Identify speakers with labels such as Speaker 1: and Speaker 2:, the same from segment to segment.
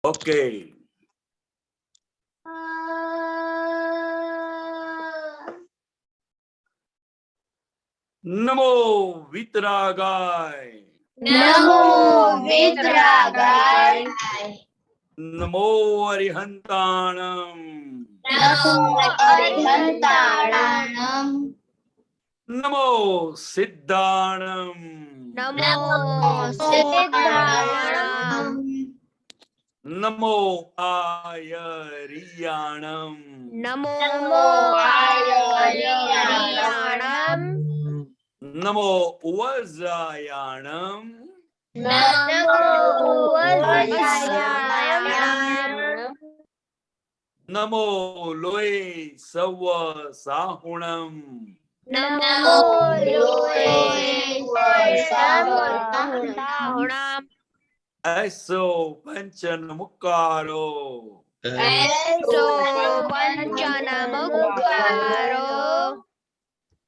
Speaker 1: Okay. नमो वीतरागाय,
Speaker 2: नमो वीतरागाय,
Speaker 1: नमो अरिहंताणम,
Speaker 2: नमो अरिहंताणम,
Speaker 1: नमो सिद्धाणम,
Speaker 2: नमो सिद्धाणम,
Speaker 1: नमो आयरियाणम,
Speaker 2: नमो आयरियाणम,
Speaker 1: नमो वज्रायाणम,
Speaker 2: नमो वज्रायाणम,
Speaker 1: नमो लोए सव साहुणम,
Speaker 2: नमो लोए साहुणम,
Speaker 1: ऐसो पंचन मुकारो,
Speaker 2: ऐसो पंचनमुखारो,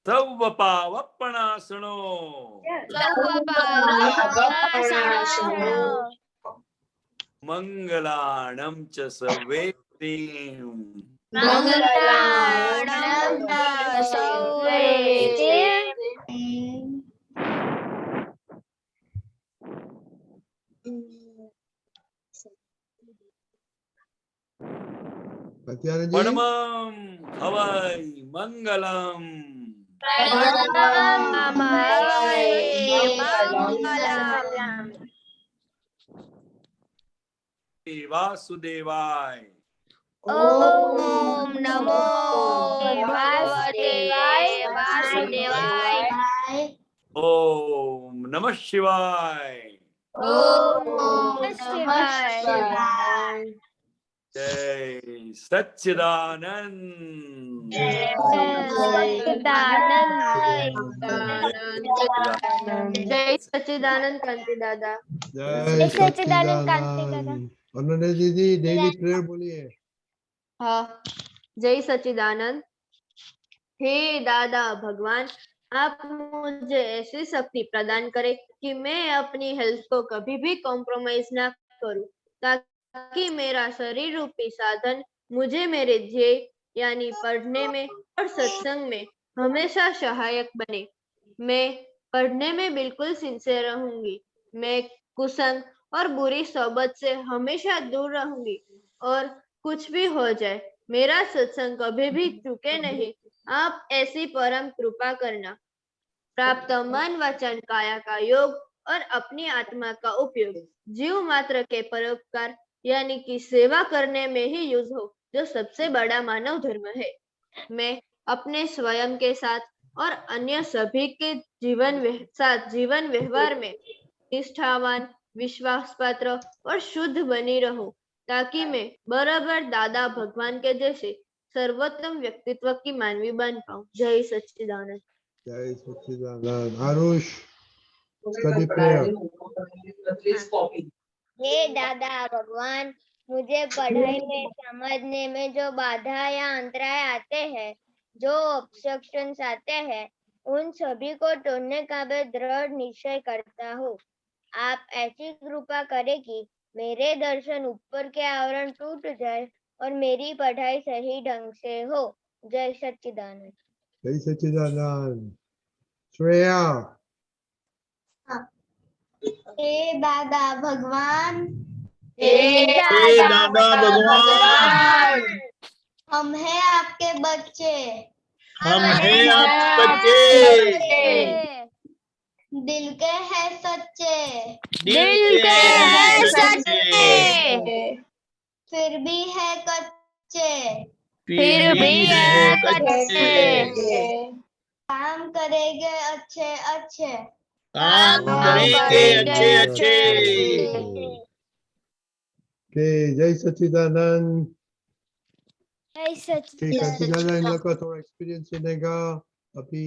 Speaker 1: सव पावपणासनो,
Speaker 2: सर्वपावपणासनो,
Speaker 1: मंगलाणं च सवेतिं,
Speaker 2: मंगलाणं च सर्वेतिं।
Speaker 1: परमं हवै मंगलम,
Speaker 2: परमं हवै मंगलम्।
Speaker 1: वासुदेवाय,
Speaker 2: ओम नमो भगवते वासुदेवाय,
Speaker 1: ओम नमः शिवाय,
Speaker 2: ओम नमः शिवाय,
Speaker 1: जय सच्चिदानंद,
Speaker 2: जय सच्चिदानंद कांति दादा।
Speaker 3: जय सच्चिदानंद। अनन्या दीदी डेली प्रेयर बोलिए।
Speaker 2: हाँ, जय सच्चिदानंद। हे दादा भगवान, आप मुझे ऐसी शक्ति प्रदान करें कि मैं अपनी हेल्थ को कभी भी कॉम्प्रोमाइज ना करूं, ताकि मेरा शरीर रूपी साधन मुझे मेरे ध्येय यानी पढ़ने में और सत्संग में हमेशा सहायक बने। मैं पढ़ने में बिल्कुल सिंसियर रहूंगी। मैं कुसंग और बुरी सोबत से हमेशा दूर रहूंगी, और कुछ भी हो जाए मेरा सत्संग कभी भी चूके नहीं। आप ऐसी परम कृपा करना। प्राप्त मन वचन काया का योग और अपनी आत्मा का उपयोग जीव मात्र के परोपकार यानी कि सेवा करने में ही यूज हो, जो सबसे बड़ा मानव धर्म है। मैं अपने स्वयं के साथ और अन्य सभी के जीवन व्यवहार में निष्ठावान, विश्वासपात्र और शुद्ध बनी रहूं, ताकि मैं बराबर दादा भगवान के जैसे सर्वोत्तम व्यक्तित्व की मानवी बन पाऊं। जय सच्चिदानंद।
Speaker 3: जय सच्चिदानंद। Aarush study prayer.
Speaker 4: हे दादा भगवान, मुझे पढ़ाई में समझने में जो बाधा या अंतराय आते हैं, जो ऑब्स्ट्रक्शंस आते हैं, उन सभी को तोड़ने का मैं दृढ़ निश्चय करता हूँ। आप ऐसी कृपा करें कि मेरे दर्शन ऊपर के आवरण टूट जाए और मेरी पढ़ाई सही ढंग से हो। जय सच्चिदानंद।
Speaker 3: जय सच्चिदानंद। श्रेया।
Speaker 4: हे दादा भगवान,
Speaker 2: हे दादा भगवान,
Speaker 4: हम हैं आपके बच्चे,
Speaker 2: हम हैं आपके बच्चे,
Speaker 4: दिल के हैं सच्चे,
Speaker 2: दिल के हैं सच्चे,
Speaker 4: फिर भी है कच्चे,
Speaker 2: फिर भी है कच्चे,
Speaker 4: काम करेंगे अच्छे अच्छे,
Speaker 2: काम करेंगे अच्छे।
Speaker 3: के जय सच्चिदानंद।
Speaker 4: जय
Speaker 3: सच्चिदानंद इन लोग का थोड़ा एक्सपीरियंस सुनेगा। अभी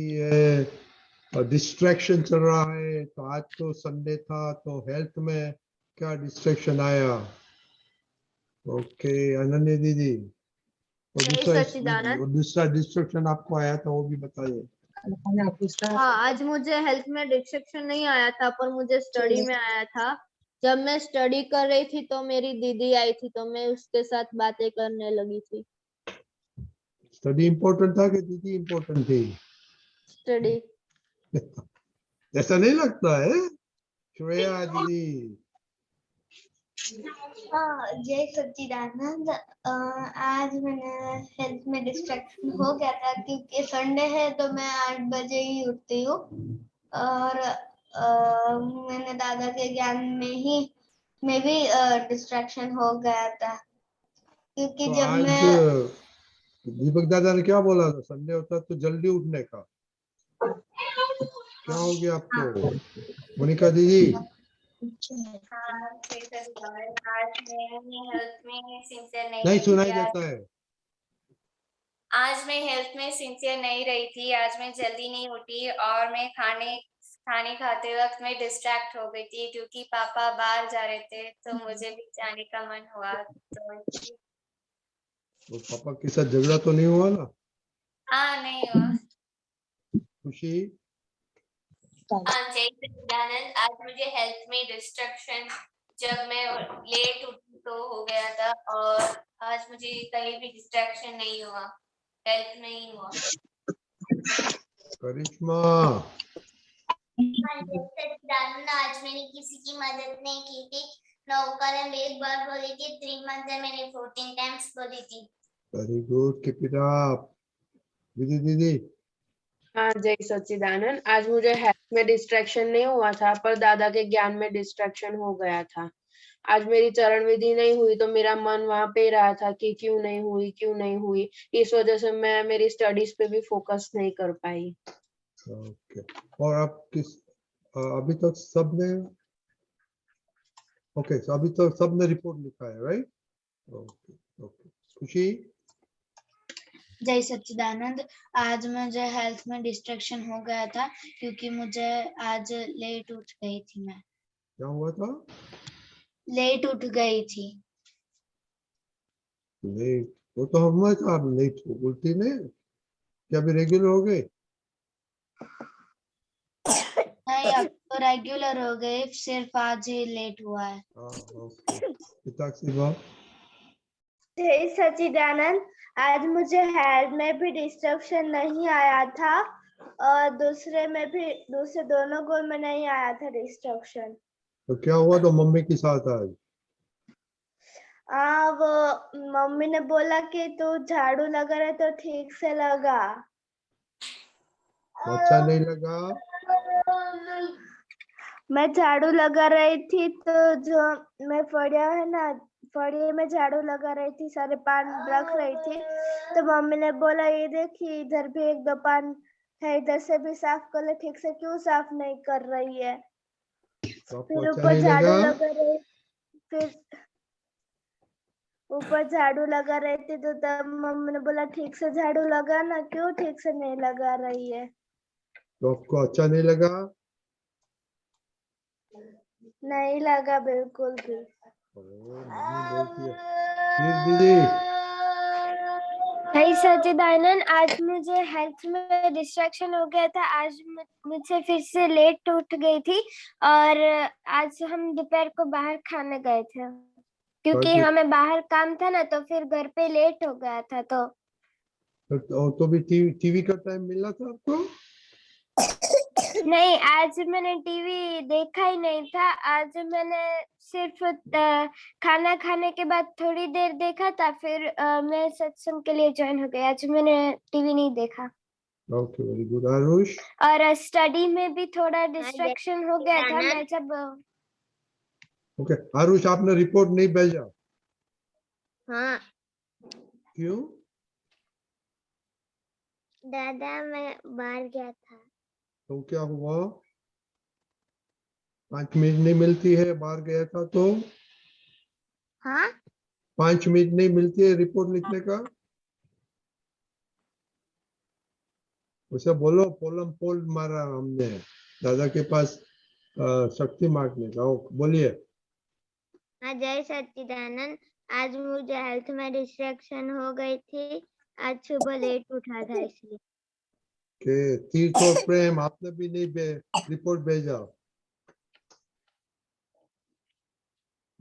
Speaker 3: डिस्ट्रैक्शन चल रहा है, तो आज तो संडे था, तो हेल्थ में क्या डिस्ट्रैक्शन आया? ओके अनन्या दीदी, और दूसरा डिस्ट्रैक्शन आपको आया था, वो भी बताइए।
Speaker 2: हाँ, आज मुझे हेल्थ में डिस्ट्रैक्शन नहीं आया था, पर मुझे स्टडी में आया था। जब मैं स्टडी कर रही थी तो मेरी दीदी आई थी तो मैं उसके साथ बातें करने लगी थी।
Speaker 3: स्टडी इम्पोर्टेंट था कि दीदी इम्पोर्टेंट थी?
Speaker 2: स्टडी।
Speaker 3: ऐसा नहीं लगता है श्रेया दीदी?
Speaker 4: जय सच्चिदानंद। आज मैंने हेल्थ में डिस्ट्रैक्शन हो गया था क्योंकि संडे है तो मैं 8 बजे ही उठती हूँ और मैंने दादा के ज्ञान में भी डिस्ट्रैक्शन हो गया था क्योंकि
Speaker 3: तो
Speaker 4: जब
Speaker 3: आज
Speaker 4: मैं
Speaker 3: दीपक दादा ने क्या बोला था, संडे होता तो जल्दी उठने का? क्या हो गया आपको मोनिका दीदी?
Speaker 5: आज मैं हेल्थ में सिंसियर
Speaker 3: नहीं
Speaker 5: नहीं
Speaker 3: सुनाई
Speaker 5: रही।
Speaker 3: देता है।
Speaker 5: आज मैं हेल्थ में सिंसियर नहीं रही थी। आज मैं जल्दी नहीं उठी और मैं खाने खाते वक्त मैं डिस्ट्रैक्ट हो गई थी क्योंकि पापा बाहर जा रहे थे तो मुझे भी जाने का मन हुआ।
Speaker 3: तो पापा के साथ झगड़ा तो नहीं हुआ ना?
Speaker 5: हाँ, नहीं हुआ।
Speaker 3: खुशी?
Speaker 5: जय सच्चिदानंद। आज मुझे हेल्थ में डिस्ट्रैक्शन जब मैं लेट उठी तो हो गया था और आज मुझे कहीं भी डिस्ट्रैक्शन नहीं हुआ, हेल्थ में ही हुआ।
Speaker 3: करिश्मा?
Speaker 6: आज मैंने किसी की मदद नहीं की थी। नौका ने एक बार बोली थी, 3 months में मैंने 14 times बोली थी।
Speaker 3: Very good, keep it up. दीदी दीदी?
Speaker 7: हाँ जय सच्चिदानंद। आज मुझे हेल्थ में डिस्ट्रैक्शन नहीं हुआ था पर दादा के ज्ञान में डिस्ट्रैक्शन हो गया था। आज मेरी चरण विधि नहीं हुई तो मेरा मन वहां पे रहा था कि क्यों नहीं हुई। इस वजह से मैं मेरी स्टडीज पे भी फोकस नहीं कर पाई।
Speaker 3: ओके। और आप अभी तक सबने अभी तक सबने रिपोर्ट लिखा है, राइट? Okay okay. खुशी?
Speaker 8: जय सच्चिदानंद। आज मुझे हेल्थ में डिस्ट्रैक्शन हो गया था क्योंकि मुझे आज लेट उठ गई थी। मैं
Speaker 3: क्या हुआ था?
Speaker 8: लेट उठ गई थी।
Speaker 3: लेट? वो तो हम था, आप लेट बोलती नहीं। क्या अभी रेगुलर हो गए?
Speaker 8: नहीं, अब तो रेगुलर हो गए, सिर्फ आज ही लेट हुआ है।
Speaker 3: ओके। पिताक्षी बाप?
Speaker 2: जय सच्चिदानंद। आज मुझे हेल्थ में भी डिस्ट्रक्शन नहीं आया था और दूसरे दोनों को में नहीं आया था डिस्ट्रक्शन।
Speaker 3: तो क्या हुआ तो मम्मी के साथ आज?
Speaker 2: वो मम्मी ने बोला कि तू झाड़ू लगा रहे तो ठीक से लगा।
Speaker 3: अच्छा नहीं लगा?
Speaker 2: मैं झाड़ू लगा रही थी तो जो मैं फड़िया है ना, फड़िए में झाड़ू लगा रही थी, सारे पान रख रही थी तो मम्मी ने बोला ये देखिए इधर भी 1-2 पान है, इधर से भी साफ कर ले, ठीक से क्यों साफ नहीं कर रही है।
Speaker 3: तो आपको
Speaker 2: फिर
Speaker 3: अच्छा
Speaker 2: ऊपर
Speaker 3: नहीं
Speaker 2: झाड़ू
Speaker 3: लगा?
Speaker 2: लगा रही, फिर ऊपर झाड़ू लगा रही थी तो तब मम्मी ने बोला ठीक से झाड़ू लगा ना, क्यों ठीक से नहीं लगा रही है।
Speaker 3: तो आपको अच्छा नहीं लगा?
Speaker 2: नहीं लगा बिल्कुल भी।
Speaker 3: मम्मी बोलती है। फिर दीदी?
Speaker 4: जय सच्चिदानंद। आज मुझे हेल्थ में डिस्ट्रैक्शन हो गया था। आज मुझसे फिर से लेट उठ गई थी और आज हम दोपहर को बाहर खाने गए थे क्योंकि हमें बाहर काम था ना, तो फिर घर पे लेट हो गया था।
Speaker 3: तो भी टीवी का टाइम मिला था आपको?
Speaker 4: नहीं, आज मैंने टीवी देखा ही नहीं था। आज मैंने सिर्फ खाना खाने के बाद थोड़ी देर देखा था, फिर मैं सत्संग के लिए ज्वाइन हो गई। आज मैंने टीवी नहीं देखा।
Speaker 3: Okay, very good. आरुष?
Speaker 4: और स्टडी में भी थोड़ा डिस्ट्रैक्शन हो गया था। मैं जब
Speaker 3: ओके। आरुष, आपने रिपोर्ट नहीं भेजा?
Speaker 4: हाँ
Speaker 3: क्यों?
Speaker 4: दादा, मैं बाहर गया था।
Speaker 3: तो क्या हुआ? 5 मिनट नहीं मिलती है, बाहर गया था तो?
Speaker 4: हाँ
Speaker 3: 5 मिनट नहीं मिलती है रिपोर्ट लिखने का? उसे बोलो पोलम पोल मारा हमने दादा के पास शक्ति मारने का। बोलिए।
Speaker 4: हाँ जय सच्चिदानंद। आज मुझे हेल्थ में डिस्ट्रैक्शन हो गई थी। आज सुबह लेट उठा था इसलिए।
Speaker 3: के तीर्थ और प्रेम, आपने भी नहीं रिपोर्ट भेजा?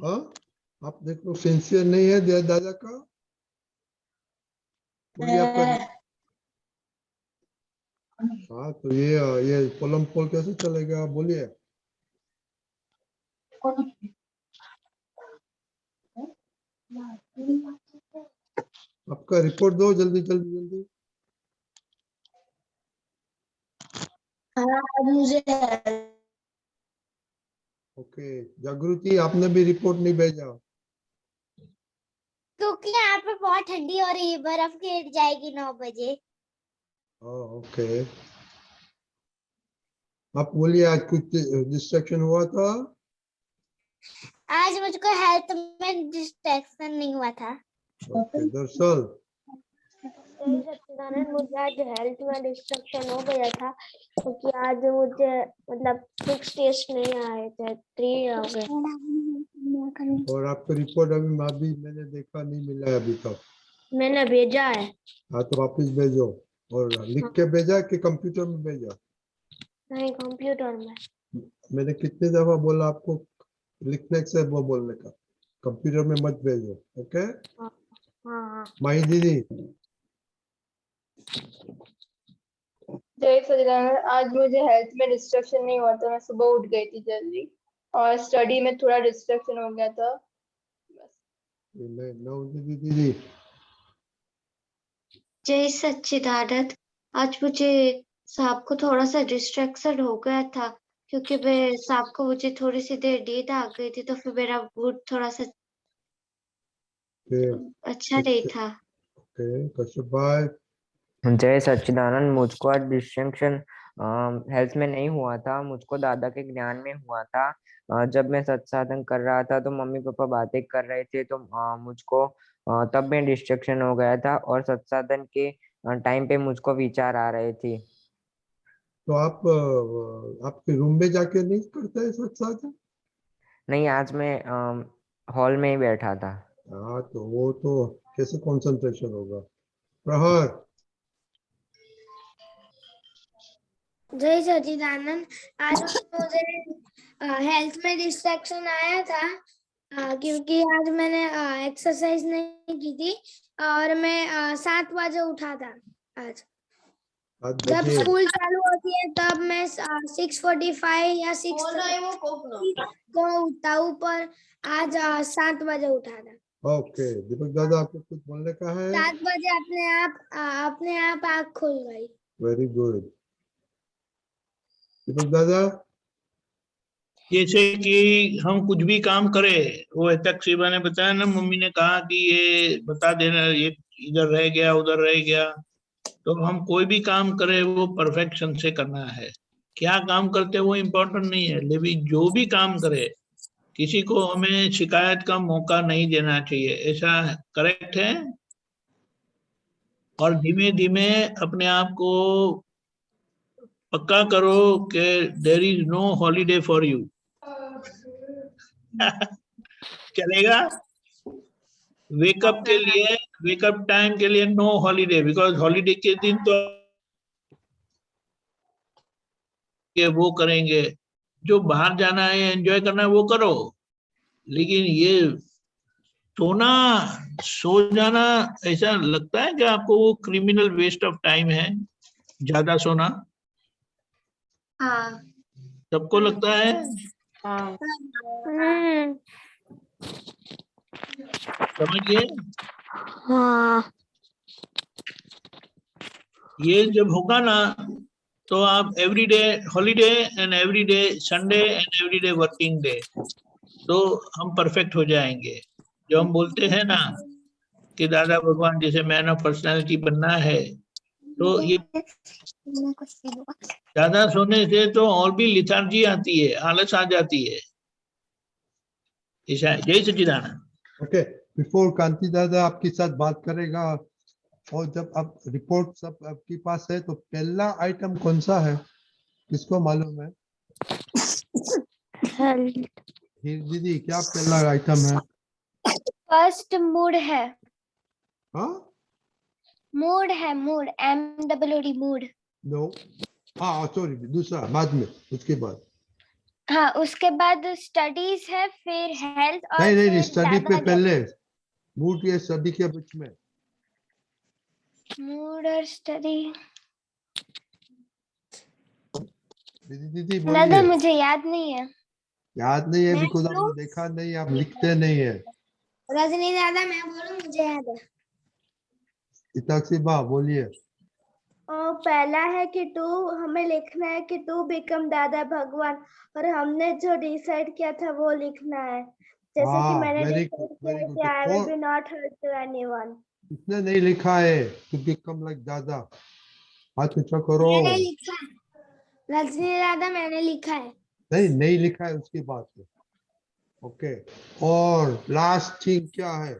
Speaker 3: हाँ, आप देखो सिंसियर नहीं है दादा का। बोलिए आपका। हाँ, तो ये पोलम पोल कैसे चलेगा, बोलिए। आपका रिपोर्ट दो जल्दी जल्दी जल्दी।
Speaker 8: मुझे
Speaker 3: ओके, जागृति आपने भी रिपोर्ट नहीं भेजा।
Speaker 6: क्योंकि यहाँ पे बहुत ठंडी हो रही है, बर्फ गिर जाएगी 9 बजे।
Speaker 3: ओके, आप बोलिए आज कुछ डिस्ट्रैक्शन हुआ था।
Speaker 6: आज मुझको हेल्थ में डिस्ट्रैक्शन नहीं हुआ था।
Speaker 3: ओके, दरअसल
Speaker 4: सच्चिदानंद, मुझे आज हेल्थ में डिस्ट्रक्शन हो गया था क्योंकि आज मुझे मतलब 6 टेस्ट नहीं आए थे, 3 आ गए।
Speaker 3: और आपका रिपोर्ट अभी मैंने देखा नहीं मिला है अभी तक।
Speaker 4: मैंने भेजा है।
Speaker 3: हाँ, तो वापस भेजो। और लिख के भेजा कि कंप्यूटर में भेजा।
Speaker 4: नहीं, कंप्यूटर में।
Speaker 3: मैंने कितनी दफा बोला आपको लिखने से वो बोलने का, कंप्यूटर में मत भेजो। ओके
Speaker 4: हाँ।
Speaker 3: माही दीदी।
Speaker 7: जय सच्चिदानंद, आज मुझे हेल्थ में डिस्ट्रक्शन नहीं हुआ था। मैं सुबह उठ गई थी जल्दी और स्टडी में थोड़ा डिस्ट्रक्शन हो गया था।
Speaker 3: दीदी।
Speaker 8: जय सच्चिदानंद, आज मुझे सांप को थोड़ा सा डिस्ट्रैक्शन हो गया था क्योंकि मैं सांप को मुझे थोड़ी सी देर नींद आ गई थी, तो फिर मेरा मूड थोड़ा सा अच्छा नहीं था।
Speaker 3: ओके, कश्यप भाई।
Speaker 9: जय सच्चिदानंद, मुझको आज डिस्टिंक्शन हेल्थ में नहीं हुआ था, मुझको दादा के ज्ञान में हुआ था। जब मैं सत्साधन कर रहा था तो मम्मी पापा बातें कर रहे थे, तो मुझको तब मैं डिस्ट्रैक्शन हो गया था और सत्साधन के टाइम पे मुझको विचार आ रहे थे।
Speaker 3: तो आप आपके रूम में जाके नहीं करते सत्साधन?
Speaker 9: नहीं, आज मैं हॉल में ही बैठा था।
Speaker 3: हाँ, तो वो तो कैसे कंसंट्रेशन होगा। प्रहर।
Speaker 4: जय सच्चिदानंद, आज मुझे हेल्थ में डिस्ट्रैक्शन आया था क्योंकि आज मैंने एक्सरसाइज नहीं की थी और मैं 7 बजे उठा था। आज जब स्कूल चालू होती है तब मैं 6:45 या 6:30 को उठता हूँ, पर आज 7 बजे उठा था।
Speaker 3: ओके, दीपक दादा आपको कुछ बोलने का है?
Speaker 4: 7 बजे अपने आप आँख खुल गई।
Speaker 3: Very good. दीपक दादा।
Speaker 10: जैसे कि हम कुछ भी काम करें, वो तक शिवा ने बताया ना, मम्मी ने कहा कि ये बता देना, ये इधर रह गया उधर रह गया। तो हम कोई भी काम करें वो परफेक्शन से करना है। क्या काम करते हैं वो इम्पोर्टेंट नहीं है, लेकिन जो भी काम करे किसी को हमें शिकायत का मौका नहीं देना चाहिए। ऐसा करेक्ट है? और धीमे धीमे अपने आप को पक्का करो कि there is no holiday for you. चलेगा? वेकअप के लिए, वेकअप टाइम के लिए नो हॉलीडे, बिकॉज हॉलीडे के दिन तो ये वो करेंगे, जो बाहर जाना है एंजॉय करना है वो करो, लेकिन ये सोना सो जाना ऐसा लगता है कि आपको वो क्रिमिनल वेस्ट ऑफ टाइम है ज्यादा सोना?
Speaker 8: हाँ।
Speaker 10: सबको लगता है?
Speaker 7: हाँ।
Speaker 10: समझिए,
Speaker 4: हाँ।
Speaker 10: ये जब होगा ना तो आप everyday holiday and everyday Sunday and everyday working day, तो हम परफेक्ट हो जाएंगे। जो हम बोलते हैं ना कि दादा भगवान जैसे मैन ऑफ पर्सनालिटी बनना है, तो ये ज्यादा सोने से तो और भी लिथार्जी आती है, आलस आ जाती है। ऐसा। जय सच्चिदानंद।
Speaker 3: ओके, बिफोर कांति दादा आपके साथ बात करेगा, और जब आप रिपोर्ट सब आपके पास है तो पहला आइटम कौन सा है, किसको मालूम है? हीर दीदी, क्या पहला आइटम है?
Speaker 4: फर्स्ट मूड है।
Speaker 3: हाँ,
Speaker 4: मूड है, मूड, MWD मूड।
Speaker 3: नो, हाँ सॉरी, दूसरा बाद में, उसके बाद
Speaker 4: हाँ, उसके बाद स्टडीज है, फिर हेल्थ और
Speaker 3: नहीं नहीं
Speaker 4: फिर
Speaker 3: स्टडी पे
Speaker 4: दादा
Speaker 3: पहले मूड या स्टडी के बीच में
Speaker 4: मूड और स्टडी।
Speaker 3: दीदी
Speaker 4: दादा
Speaker 3: बोलिए।
Speaker 4: मुझे याद नहीं है।
Speaker 3: याद नहीं है
Speaker 4: मैं
Speaker 3: बिकॉज
Speaker 4: बोलूं?
Speaker 3: आपने देखा नहीं, आप लिखते नहीं है।
Speaker 4: रजनी दादा मैं बोलूं, मुझे याद है।
Speaker 3: इताक्षी बोलिए।
Speaker 2: पहला है कि टू हमें लिखना है कि टू बिकम दादा भगवान, और हमने जो डिसाइड किया था वो लिखना है। जैसे कि मैंने
Speaker 3: वेरी
Speaker 2: डिसाइड
Speaker 3: गुड
Speaker 2: किया
Speaker 3: वेरी
Speaker 2: कि
Speaker 3: गुड।
Speaker 2: आई विल
Speaker 3: और
Speaker 2: be not hurt to anyone.
Speaker 3: इसने नहीं लिखा है टू बिकम लाइक दादा। हाथ ऊंचा करो।
Speaker 4: मैंने लिखा है रजनी दादा, मैंने लिखा है।
Speaker 3: नहीं लिखा है उसकी बात है। ओके। और लास्ट थिंग क्या है?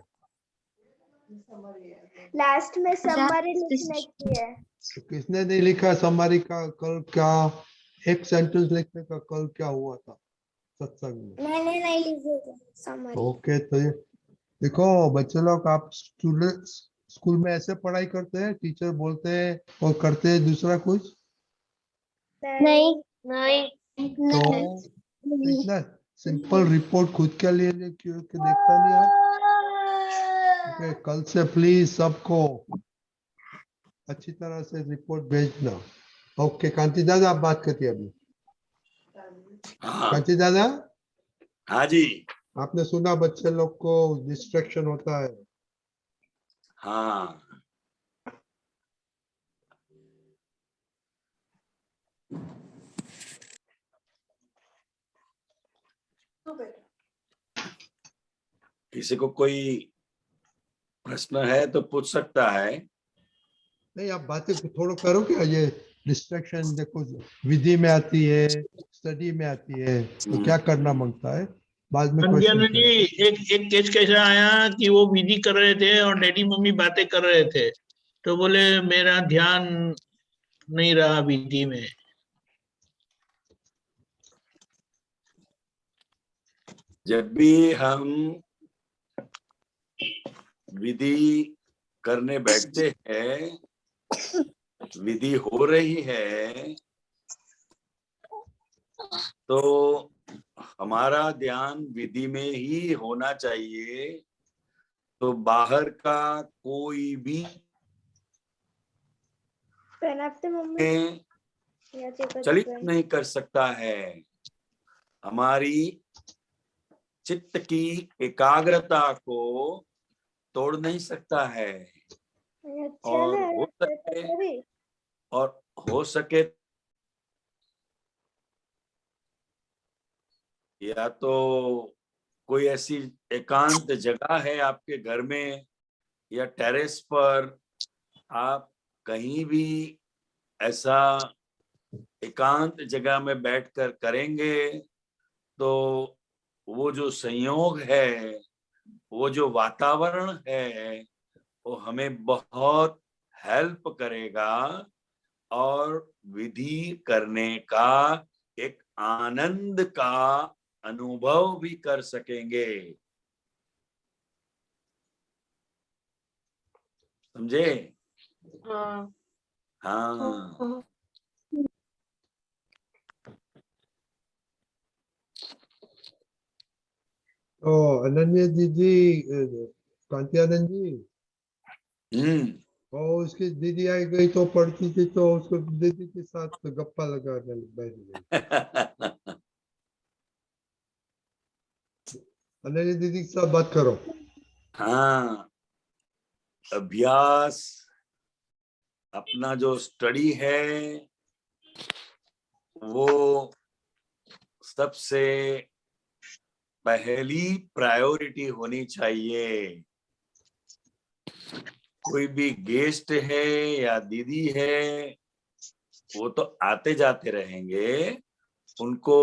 Speaker 2: लास्ट में समरी लिखने की है।
Speaker 3: तो किसने नहीं लिखा समरी का? कल क्या एक सेंटेंस लिखने का कल क्या हुआ था सत्संग में?
Speaker 4: मैंने नहीं लिखा समरी।
Speaker 3: ओके तो ये देखो बच्चे लोग, आप स्कूल में ऐसे पढ़ाई करते हैं, टीचर बोलते हैं और करते हैं दूसरा कुछ?
Speaker 4: नहीं नहीं
Speaker 3: तो इतना सिंपल रिपोर्ट खुद के लिए क्यों देखता नहीं आप? ओके, कल से प्लीज सबको अच्छी तरह से रिपोर्ट भेजना। ओके कांति दादा आप बात करती है अभी।
Speaker 1: हाँ
Speaker 3: कांति दादा
Speaker 1: हाँ जी।
Speaker 3: आपने सुना बच्चे लोग को डिस्ट्रैक्शन होता है।
Speaker 1: हाँ किसी को कोई प्रश्न है तो पूछ सकता है।
Speaker 3: नहीं आप बातें थोड़ा करो क्या? ये डिस्ट्रैक्शन देखो विधि में आती है, स्टडी में आती है, तो क्या करना मांगता है बाद में क्वेश्चन
Speaker 10: जी एक केस कैसा आया कि वो विधि कर रहे थे और डैडी मम्मी बातें कर रहे थे, तो बोले मेरा ध्यान नहीं रहा विधि में।
Speaker 1: जब भी हम विधि करने बैठते हैं, विधि हो रही है, तो हमारा ध्यान विधि में ही होना चाहिए। तो बाहर का कोई भी चलित नहीं कर सकता है। हमारी चित्त की एकाग्रता को तोड़ नहीं सकता है। और हो सके या तो कोई ऐसी एकांत जगह है आपके घर में या टेरेस पर, आप कहीं भी ऐसा एकांत जगह में बैठकर करेंगे तो वो जो संयोग है, वो जो वातावरण है, वो हमें बहुत हेल्प करेगा और विधि करने का एक आनंद का अनुभव भी कर सकेंगे। समझे?
Speaker 7: हाँ
Speaker 1: हाँ
Speaker 3: तो अनन्या दीदी, कांति आनंद जी, और उसकी दीदी आई गई तो पढ़ती थी, तो उसको दीदी के साथ गप्पा लगाने बैठ गई। अनन्या दीदी के साथ बात करो।
Speaker 1: हाँ, अभ्यास अपना जो स्टडी है वो सबसे पहली प्रायोरिटी होनी चाहिए। कोई भी गेस्ट है या दीदी है, वो तो आते जाते रहेंगे, उनको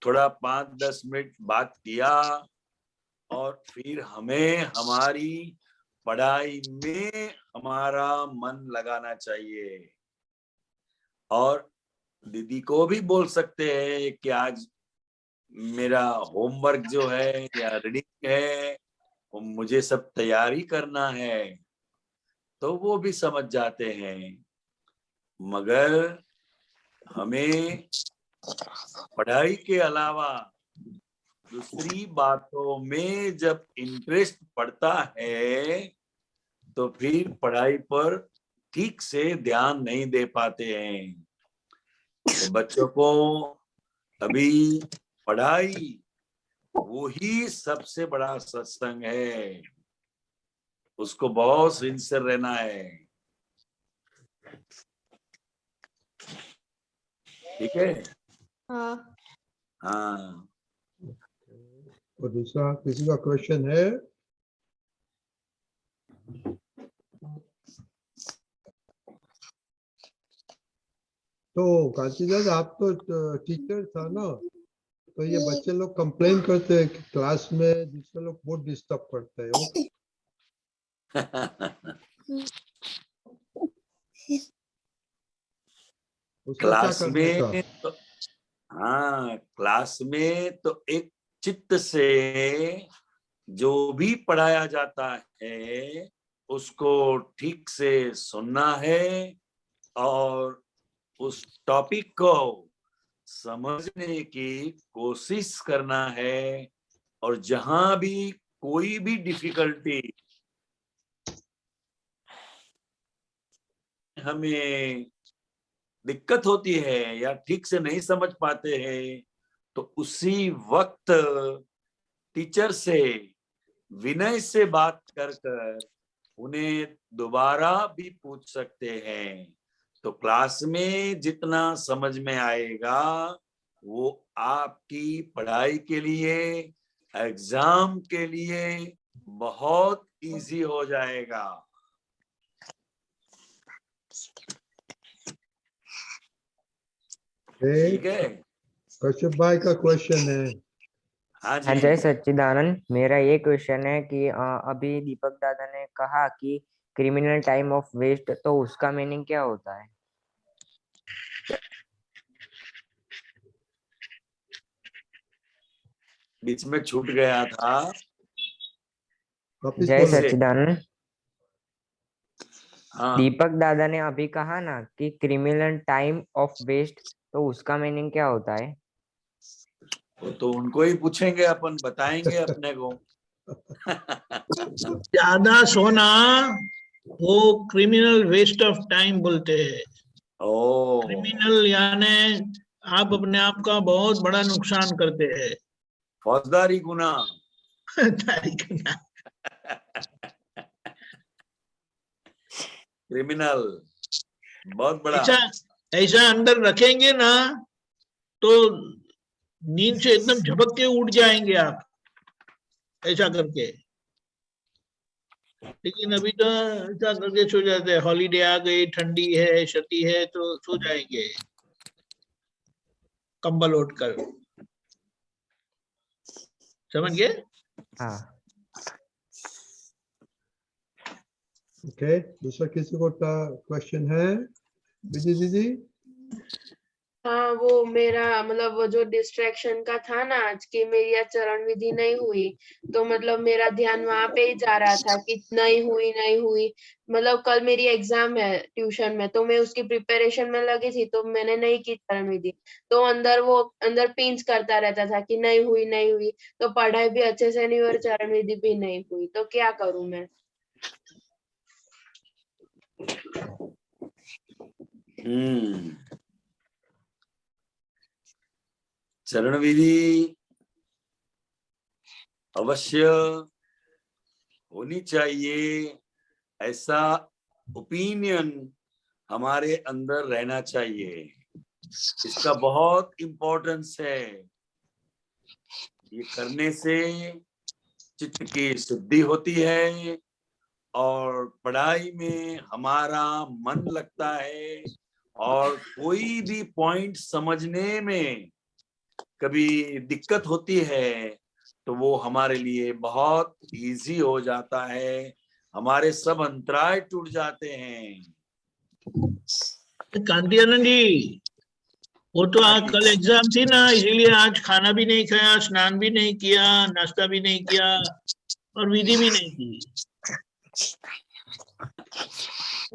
Speaker 1: थोड़ा 5-10 मिनट बात किया और फिर हमें हमारी पढ़ाई में हमारा मन लगाना चाहिए। और दीदी को भी बोल सकते हैं कि आज मेरा होमवर्क जो है या रीडिंग है वो मुझे सब तैयारी करना है, तो वो भी समझ जाते हैं। मगर हमें पढ़ाई के अलावा दूसरी बातों में जब इंटरेस्ट पड़ता है तो फिर पढ़ाई पर ठीक से ध्यान नहीं दे पाते हैं। तो बच्चों को अभी पढ़ाई वो ही सबसे बड़ा सत्संग है, उसको बहुत सिंसियर रहना है। ठीक है।
Speaker 2: हाँ।
Speaker 1: हाँ,
Speaker 3: और दूसरा किसी का क्वेश्चन है? तो कांतिलाल, आप तो टीचर था ना, तो ये बच्चे लोग कंप्लेन करते हैं कि क्लास में दूसरे लोग बहुत डिस्टर्ब करते हैं। ओके, उसका क्या
Speaker 1: क्लास
Speaker 3: करने का?
Speaker 1: में तो, हाँ, क्लास में तो एक चित्त से जो भी पढ़ाया जाता है उसको ठीक से सुनना है और उस टॉपिक को समझने की कोशिश करना है। और जहां भी कोई भी डिफिकल्टी हमें दिक्कत होती है या ठीक से नहीं समझ पाते हैं तो उसी वक्त टीचर से विनय से बात कर कर उन्हें दोबारा भी पूछ सकते हैं। तो क्लास में जितना समझ में आएगा वो आपकी पढ़ाई के लिए, एग्जाम के लिए बहुत इजी हो जाएगा। ठीक है।
Speaker 3: कश्यप भाई का क्वेश्चन है।
Speaker 1: हाँ
Speaker 9: हाँ,
Speaker 1: जी।
Speaker 9: जय सच्चिदानंद। मेरा ये क्वेश्चन है कि अभी दीपक दादा ने कहा कि क्रिमिनल टाइम ऑफ वेस्ट, तो उसका मीनिंग क्या होता है?
Speaker 1: बीच में छूट गया था।
Speaker 3: वापिस
Speaker 9: जय
Speaker 3: बोलो।
Speaker 9: सच्चिदानंद।
Speaker 1: हाँ,
Speaker 9: दीपक दादा ने अभी कहा ना कि क्रिमिनल टाइम ऑफ वेस्ट, तो उसका मीनिंग क्या होता है?
Speaker 1: तो उनको ही पूछेंगे, अपन बताएंगे अपने को।
Speaker 10: ज्यादा सोना वो क्रिमिनल वेस्ट ऑफ टाइम बोलते हैं।
Speaker 1: ओ,
Speaker 10: क्रिमिनल यानी आप अपने आप का बहुत बड़ा नुकसान करते हैं।
Speaker 1: फौजदारी गुना। क्रिमिनल बहुत बड़ा।
Speaker 10: ऐसा ऐसा अंदर रखेंगे ना तो नींद से एकदम झपक के उठ जाएंगे आप, ऐसा करके। लेकिन अभी तो ऐसा करके सो जाते हैं, हॉलीडे आ गई, ठंडी है, छठी है, तो सो जाएंगे कंबल ओढ़ कर। समझ गए?
Speaker 9: हाँ।
Speaker 3: ओके, दूसरा किसी को क्वेश्चन है? विजय दीदी?
Speaker 7: हाँ, वो मेरा मतलब वो जो डिस्ट्रैक्शन का था ना, आज की मेरी आज चरण विधि नहीं हुई, तो मतलब मेरा ध्यान वहां पे ही जा रहा था कि नहीं हुई। मतलब कल मेरी एग्जाम है ट्यूशन में, तो मैं उसकी प्रिपरेशन में लगी थी, तो मैंने नहीं की चरण विधि। तो अंदर पिंच करता रहता था कि नहीं हुई। तो पढ़ाई भी अच्छे से नहीं हुई और चरण विधि भी नहीं हुई, तो क्या करूं मैं?
Speaker 1: चरण विधि अवश्य होनी चाहिए, ऐसा ओपिनियन हमारे अंदर रहना चाहिए। इसका बहुत इम्पोर्टेंस है। ये करने से चित्त की शुद्धि होती है और पढ़ाई में हमारा मन लगता है और कोई भी पॉइंट समझने में कभी दिक्कत होती है तो वो हमारे लिए बहुत इजी हो जाता है, हमारे सब अंतराय टूट जाते हैं।
Speaker 10: कांति आनंद जी, वो तो आज कल एग्जाम थी ना, इसीलिए आज खाना भी नहीं खाया, स्नान भी नहीं किया, नाश्ता भी नहीं किया और विधि भी नहीं की।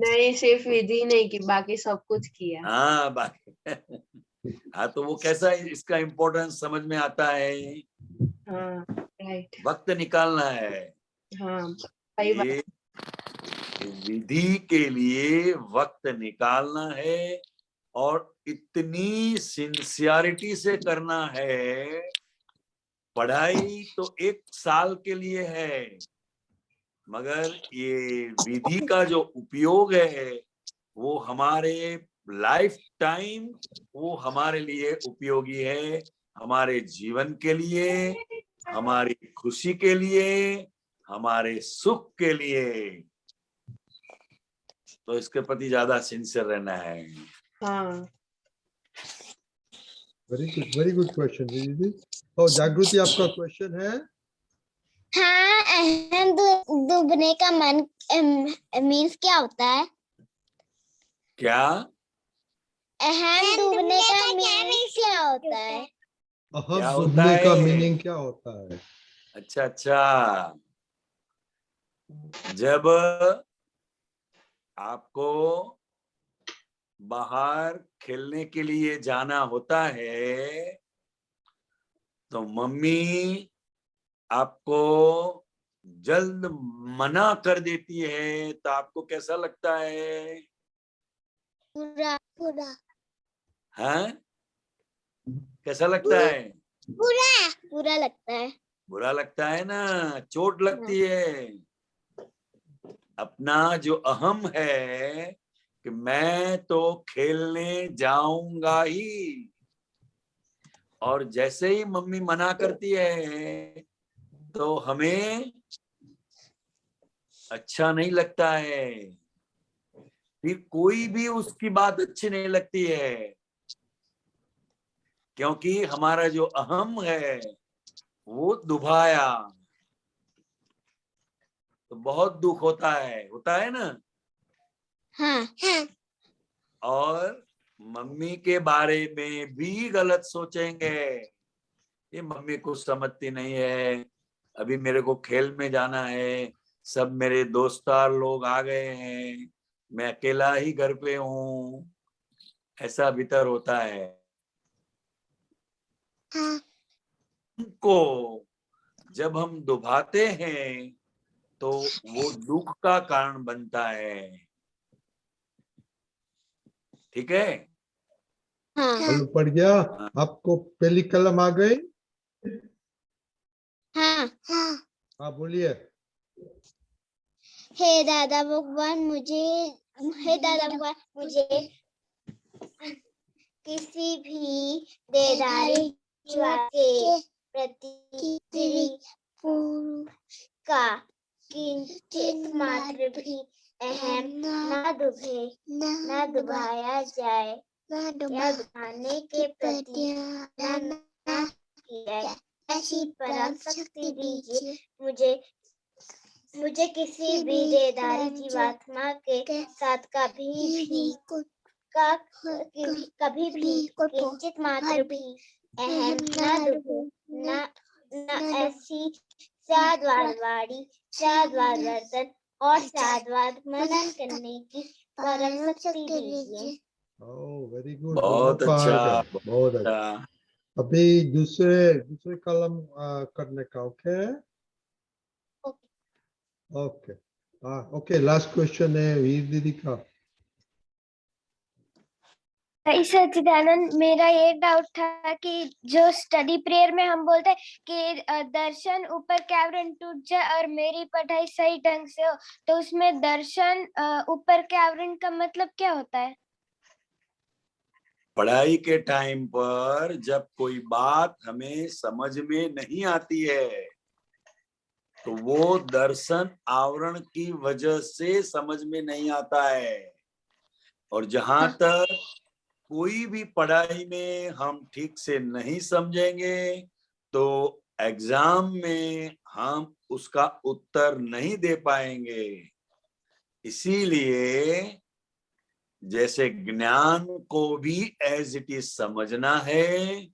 Speaker 7: नहीं, सिर्फ विधि नहीं की, बाकी सब कुछ किया।
Speaker 1: हाँ, बाकी हाँ, तो वो कैसा इसका इम्पोर्टेंस समझ में आता है।
Speaker 7: हाँ राइट।
Speaker 1: वक्त निकालना है।
Speaker 7: हाँ सही बात।
Speaker 1: ये विधि के लिए वक्त निकालना है और इतनी सिंसियरिटी से करना है। पढ़ाई तो 1 साल के लिए है, मगर ये विधि का जो उपयोग है वो हमारे लाइफ टाइम, वो हमारे लिए उपयोगी है, हमारे जीवन के लिए, हमारी खुशी के लिए, हमारे सुख के लिए। तो इसके प्रति ज्यादा सिंसियर रहना है।
Speaker 7: हाँ
Speaker 3: वेरी गुड क्वेश्चन दीदी। तो जागृति, आपका क्वेश्चन है?
Speaker 6: हाँ, अहम डूबने का मन मीन्स क्या होता है?
Speaker 1: क्या
Speaker 6: अहम डूबने का मीनिंग क्या होता है?
Speaker 3: अहम
Speaker 1: क्या होता
Speaker 3: डूबने का
Speaker 1: है?
Speaker 3: मीनिंग क्या होता है?
Speaker 1: अच्छा, जब आपको बाहर खेलने के लिए जाना होता है तो मम्मी आपको जल्द मना कर देती है, तो आपको कैसा लगता है?
Speaker 6: बुरा बुरा
Speaker 1: हाँ, कैसा लगता है?
Speaker 6: बुरा बुरा लगता है।
Speaker 1: बुरा लगता है ना, चोट लगती है। अपना जो अहम है कि मैं तो खेलने जाऊंगा ही, और जैसे ही मम्मी मना करती है तो हमें अच्छा नहीं लगता है, फिर कोई भी उसकी बात अच्छी नहीं लगती है, क्योंकि हमारा जो अहम है वो दुभाया। तो बहुत दुख होता है ना।
Speaker 6: हाँ हाँ।
Speaker 1: और मम्मी के बारे में भी गलत सोचेंगे, ये मम्मी कुछ समझती नहीं है, अभी मेरे को खेल में जाना है, सब मेरे दोस्तार लोग आ गए हैं, मैं अकेला ही घर पे हूँ, ऐसा भीतर होता है।
Speaker 6: हाँ।
Speaker 1: को जब हम दुभाते हैं तो वो दुख का कारण बनता है। ठीक है।
Speaker 6: हाँ
Speaker 3: मालूम पड़ गया आपको? पहली कलम आ गई?
Speaker 6: हाँ हाँ।
Speaker 3: हाँ बोलिए।
Speaker 6: हे दादा भगवान मुझे किसी भी देदारी जीव के प्रति का किंचित मात्र भी अहम न दुभाया जाए या दुभाने के प्रति न किया जाए, ऐसी परम शक्ति दीजिए मुझे किसी भी देदारी जीवात्मा के साथ कभी भी किंचित मात्र भी अहम न ऐसी साधवाद वर्तन और साधवाद मनन करने की परम शक्ति दीजिए।
Speaker 3: ओह वेरी गुड,
Speaker 1: बहुत अच्छा,
Speaker 3: बहुत अच्छा। अभी दूसरे कलम करने का। Okay okay okay. Last question है वीर दीदी का।
Speaker 4: सच्चिदानंद, मेरा ये डाउट था कि जो स्टडी प्रेयर में हम बोलते हैं कि दर्शन ऊपर के आवरण टूट जाए और मेरी पढ़ाई सही ढंग से हो, तो उसमें दर्शन ऊपर के आवरण का मतलब क्या होता है?
Speaker 1: पढ़ाई के टाइम पर जब कोई बात हमें समझ में नहीं आती है तो वो दर्शन आवरण की वजह से समझ में नहीं आता है। और जहां तक कोई भी पढ़ाई में हम ठीक से नहीं समझेंगे तो एग्जाम में हम उसका उत्तर नहीं दे पाएंगे। इसीलिए जैसे ज्ञान को भी एज इट इज समझना है,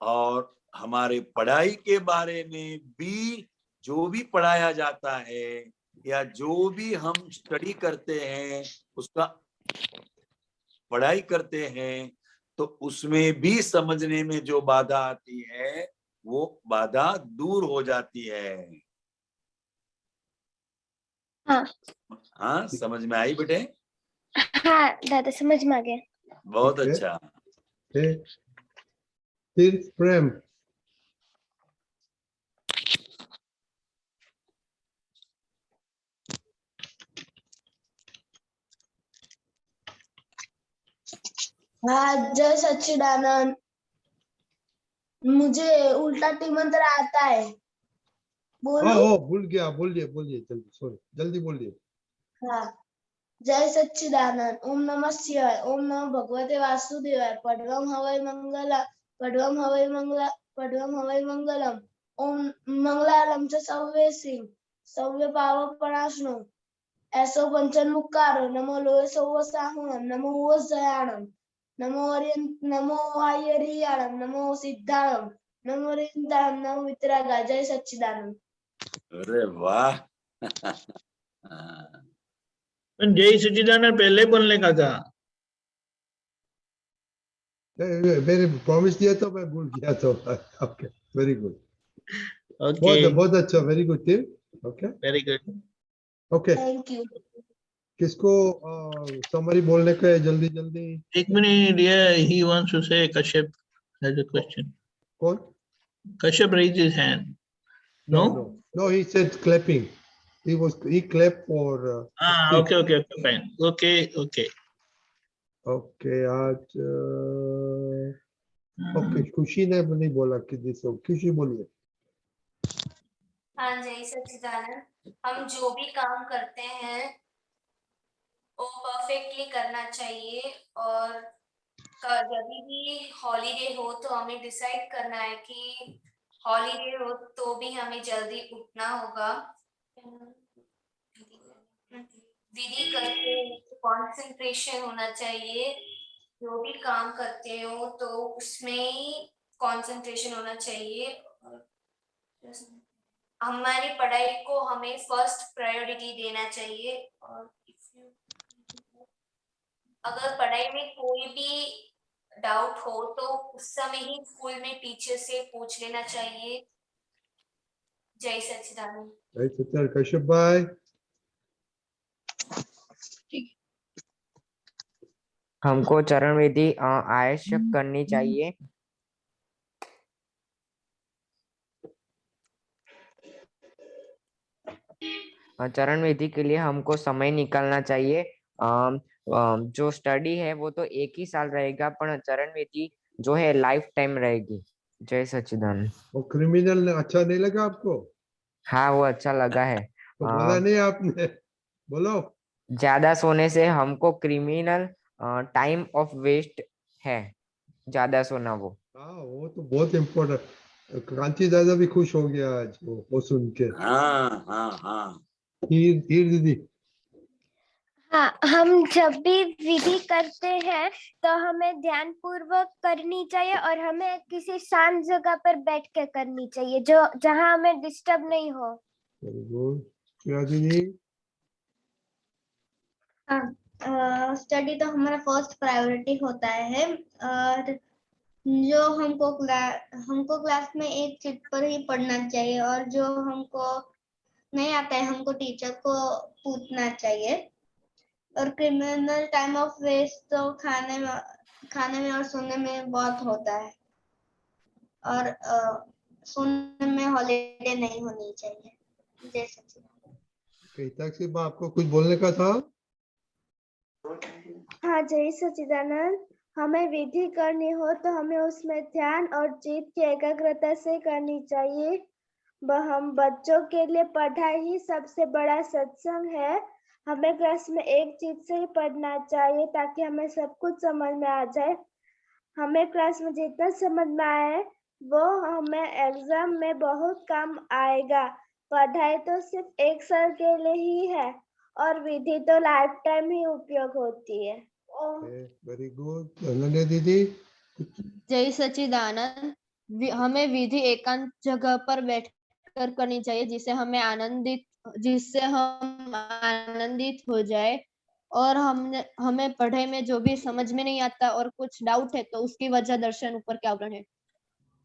Speaker 1: और हमारे पढ़ाई के बारे में भी जो भी पढ़ाया जाता है या जो भी हम स्टडी करते हैं, उसका पढ़ाई करते हैं, तो उसमें भी समझने में जो बाधा आती है वो बाधा दूर हो जाती है।
Speaker 4: हाँ
Speaker 1: हाँ, समझ में आई बेटे?
Speaker 4: हाँ दादा समझ में आ गया।
Speaker 1: बहुत
Speaker 3: Okay.
Speaker 1: अच्छा।
Speaker 3: Okay. फिर प्रेम।
Speaker 11: हाँ जय सच्चिदानंद। मुझे उल्टा मंत्र आता है, बोलूं?
Speaker 3: भूल गया, बोलिए जल्दी, सॉरी, जल्दी बोलिए।
Speaker 11: हाँ जय सच्चिदानंद। ओम नमः शिवाय। ओम नमः भगवते वासुदेवाय। पड्वम हवै मंगला, पड्वम हवै मंगला, पड्वम हवै मंगलम। ओम मंगलालम च सव्ये सिंह, सव्ये पावपणाशनो। ऐसो पंचन मुक्कारो। नमो लोय सव्य साहुणम। नमो वज्रयाणम। नमो वायरियाणम। नमो सिद्धाणम। नमो रिंदाणम। नमो वितरागा। जय सच्चिदानंद।
Speaker 1: अरे वाह।
Speaker 10: जय सच्चिदानंद पहले बोलने का था।
Speaker 3: मैंने प्रॉमिस दिया तो मैं भूल गया तो। Okay, very good.
Speaker 10: ओके,
Speaker 3: बहुत अच्छा, very good team. Okay
Speaker 10: very good.
Speaker 3: Okay,
Speaker 11: thank you.
Speaker 3: किसको समरी बोलने का है? जल्दी जल्दी।
Speaker 10: एक minute, he wants to say Kashyap has a question.
Speaker 3: कौन?
Speaker 10: Kashyap raised his hand.
Speaker 3: No, he said clapping. He clapped for
Speaker 10: Okay, fine. Okay.
Speaker 3: Okay. आज okay, खुशी ने नहीं बोला कि दिस। खुशी बोलिए।
Speaker 5: हाँ जय सच्चिदानंद। हम जो भी काम करते हैं वो परफेक्टली करना चाहिए, और जब भी हॉलीडे हो तो हमें डिसाइड करना है कि हॉलीडे हो तो भी हमें जल्दी उठना होगा। विधि करके कंसंट्रेशन होना चाहिए। जो भी काम करते हो तो उसमें ही कंसंट्रेशन होना चाहिए। हमारी पढ़ाई को हमें फर्स्ट प्रायोरिटी देना चाहिए। और अगर पढ़ाई में कोई भी डाउट हो तो उस समय ही स्कूल में टीचर से पूछ लेना चाहिए। जय सच्चिदानंद।
Speaker 3: जय सच्चिदानंद। कश्यप भाई।
Speaker 9: हमको चरण विधि आवश्यक करनी चाहिए। चरण विधि के लिए हमको समय निकालना चाहिए। जो स्टडी है वो तो एक ही साल रहेगा, पर चरण विधि जो है लाइफ टाइम रहेगी। जय सच्चिदानंद।
Speaker 3: वो क्रिमिनल अच्छा नहीं लगा आपको?
Speaker 9: हाँ, वो अच्छा लगा है।
Speaker 3: तो बोला नहीं आपने? बोलो।
Speaker 9: ज्यादा सोने से हमको क्रिमिनल टाइम ऑफ वेस्ट है, ज्यादा सोना वो।
Speaker 3: हाँ, वो तो बहुत इम्पोर्टेंट। कांची दादा भी खुश हो गया आज वो सुन के।
Speaker 1: हाँ।
Speaker 3: हीर दीदी।
Speaker 4: हाँ हम जब भी विधि करते हैं तो हमें ध्यान पूर्वक करनी चाहिए, और हमें किसी शांत जगह पर बैठ के करनी चाहिए जो जहाँ हमें डिस्टर्ब नहीं हो।
Speaker 3: Very good. क्या दीदी?
Speaker 11: हाँ स्टडी तो हमारा फर्स्ट प्रायोरिटी होता है, और जो हमको क्लास में एक चीज पर ही पढ़ना चाहिए, और जो हमको नहीं आता है हमको टीचर को पूछना चाहिए। और क्रिमिनल टाइम ऑफ वेस्ट तो खाने में और सोने में बहुत होता है, और सोने में हॉलीडे नहीं होनी चाहिए। जय सच्चिदानंद।
Speaker 3: आपको कुछ बोलने का था?
Speaker 12: हाँ जय सच्चिदानंद। हमें विधि करनी हो तो हमें उसमें ध्यान और चित्त की एकाग्रता से करनी चाहिए। हम बच्चों के लिए पढ़ाई ही सबसे बड़ा सत्संग है। हमें क्लास में एक चीज से ही पढ़ना चाहिए ताकि हमें सब कुछ समझ में आ जाए। हमें क्लास में जितना समझ में आए वो हमें एग्जाम में बहुत काम आएगा। पढ़ाई तो सिर्फ एक साल के लिए ही है, और विधि तो लाइफ टाइम ही उपयोग होती है।
Speaker 3: Very good. अनन्या दीदी।
Speaker 2: जय सच्चिदानंद। हमें विधि एकांत जगह पर बैठकर करनी चाहिए जिससे हम आनंदित हो जाए, और हमें पढ़ाई में जो भी समझ में नहीं आता और कुछ डाउट है तो उसकी वजह दर्शन ऊपर क्या है।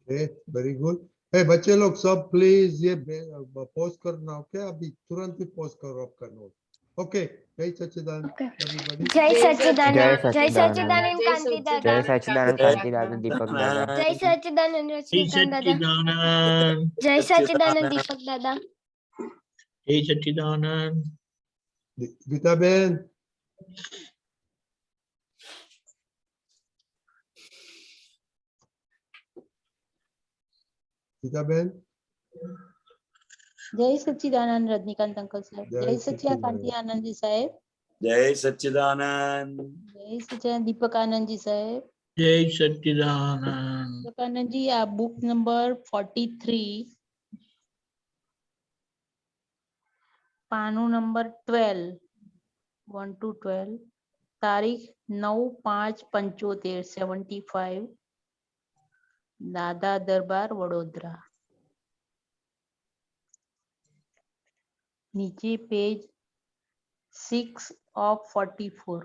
Speaker 3: Very good. बच्चे लोग सब प्लीज ये पॉज करना, ओके? अभी तुरंत ही पॉज करो आपका नोट। ओके, जय सच्चिदानंद एवरीबॉडी।
Speaker 4: जय
Speaker 9: जय
Speaker 4: सच्चिदानंद, जय
Speaker 9: सच्चिदानंद।
Speaker 4: सच्चिदानंद कांति दादा,
Speaker 9: जय सच्चिदानंद कांति दादा दीपक दादा।
Speaker 4: जय सच्चिदानंद
Speaker 10: जय
Speaker 4: रश्मिकांत दादा,
Speaker 10: सच्चिदानंद,
Speaker 4: जय सच्चिदानंद दीपक दादा,
Speaker 10: जय सच्चिदानंद।
Speaker 3: गीता बेन, गीता बेन,
Speaker 13: जय सच्चिदानंद रजनीकांत अंकल साहब, जय सच्चिदानंद कांति आनंद जी साहब,
Speaker 1: जय सच्चिदानंद।
Speaker 13: जय सच्चिदानंद दीपक आनंद जी साहब।
Speaker 10: जय सच्चिदानंद।
Speaker 13: दीपक आनंद जी, आप बुक नंबर 43 पानु नंबर 12 1 to 12 तारीख 9/5/75 75 दादा दरबार वडोदरा। नीचे पेज 6 of 44।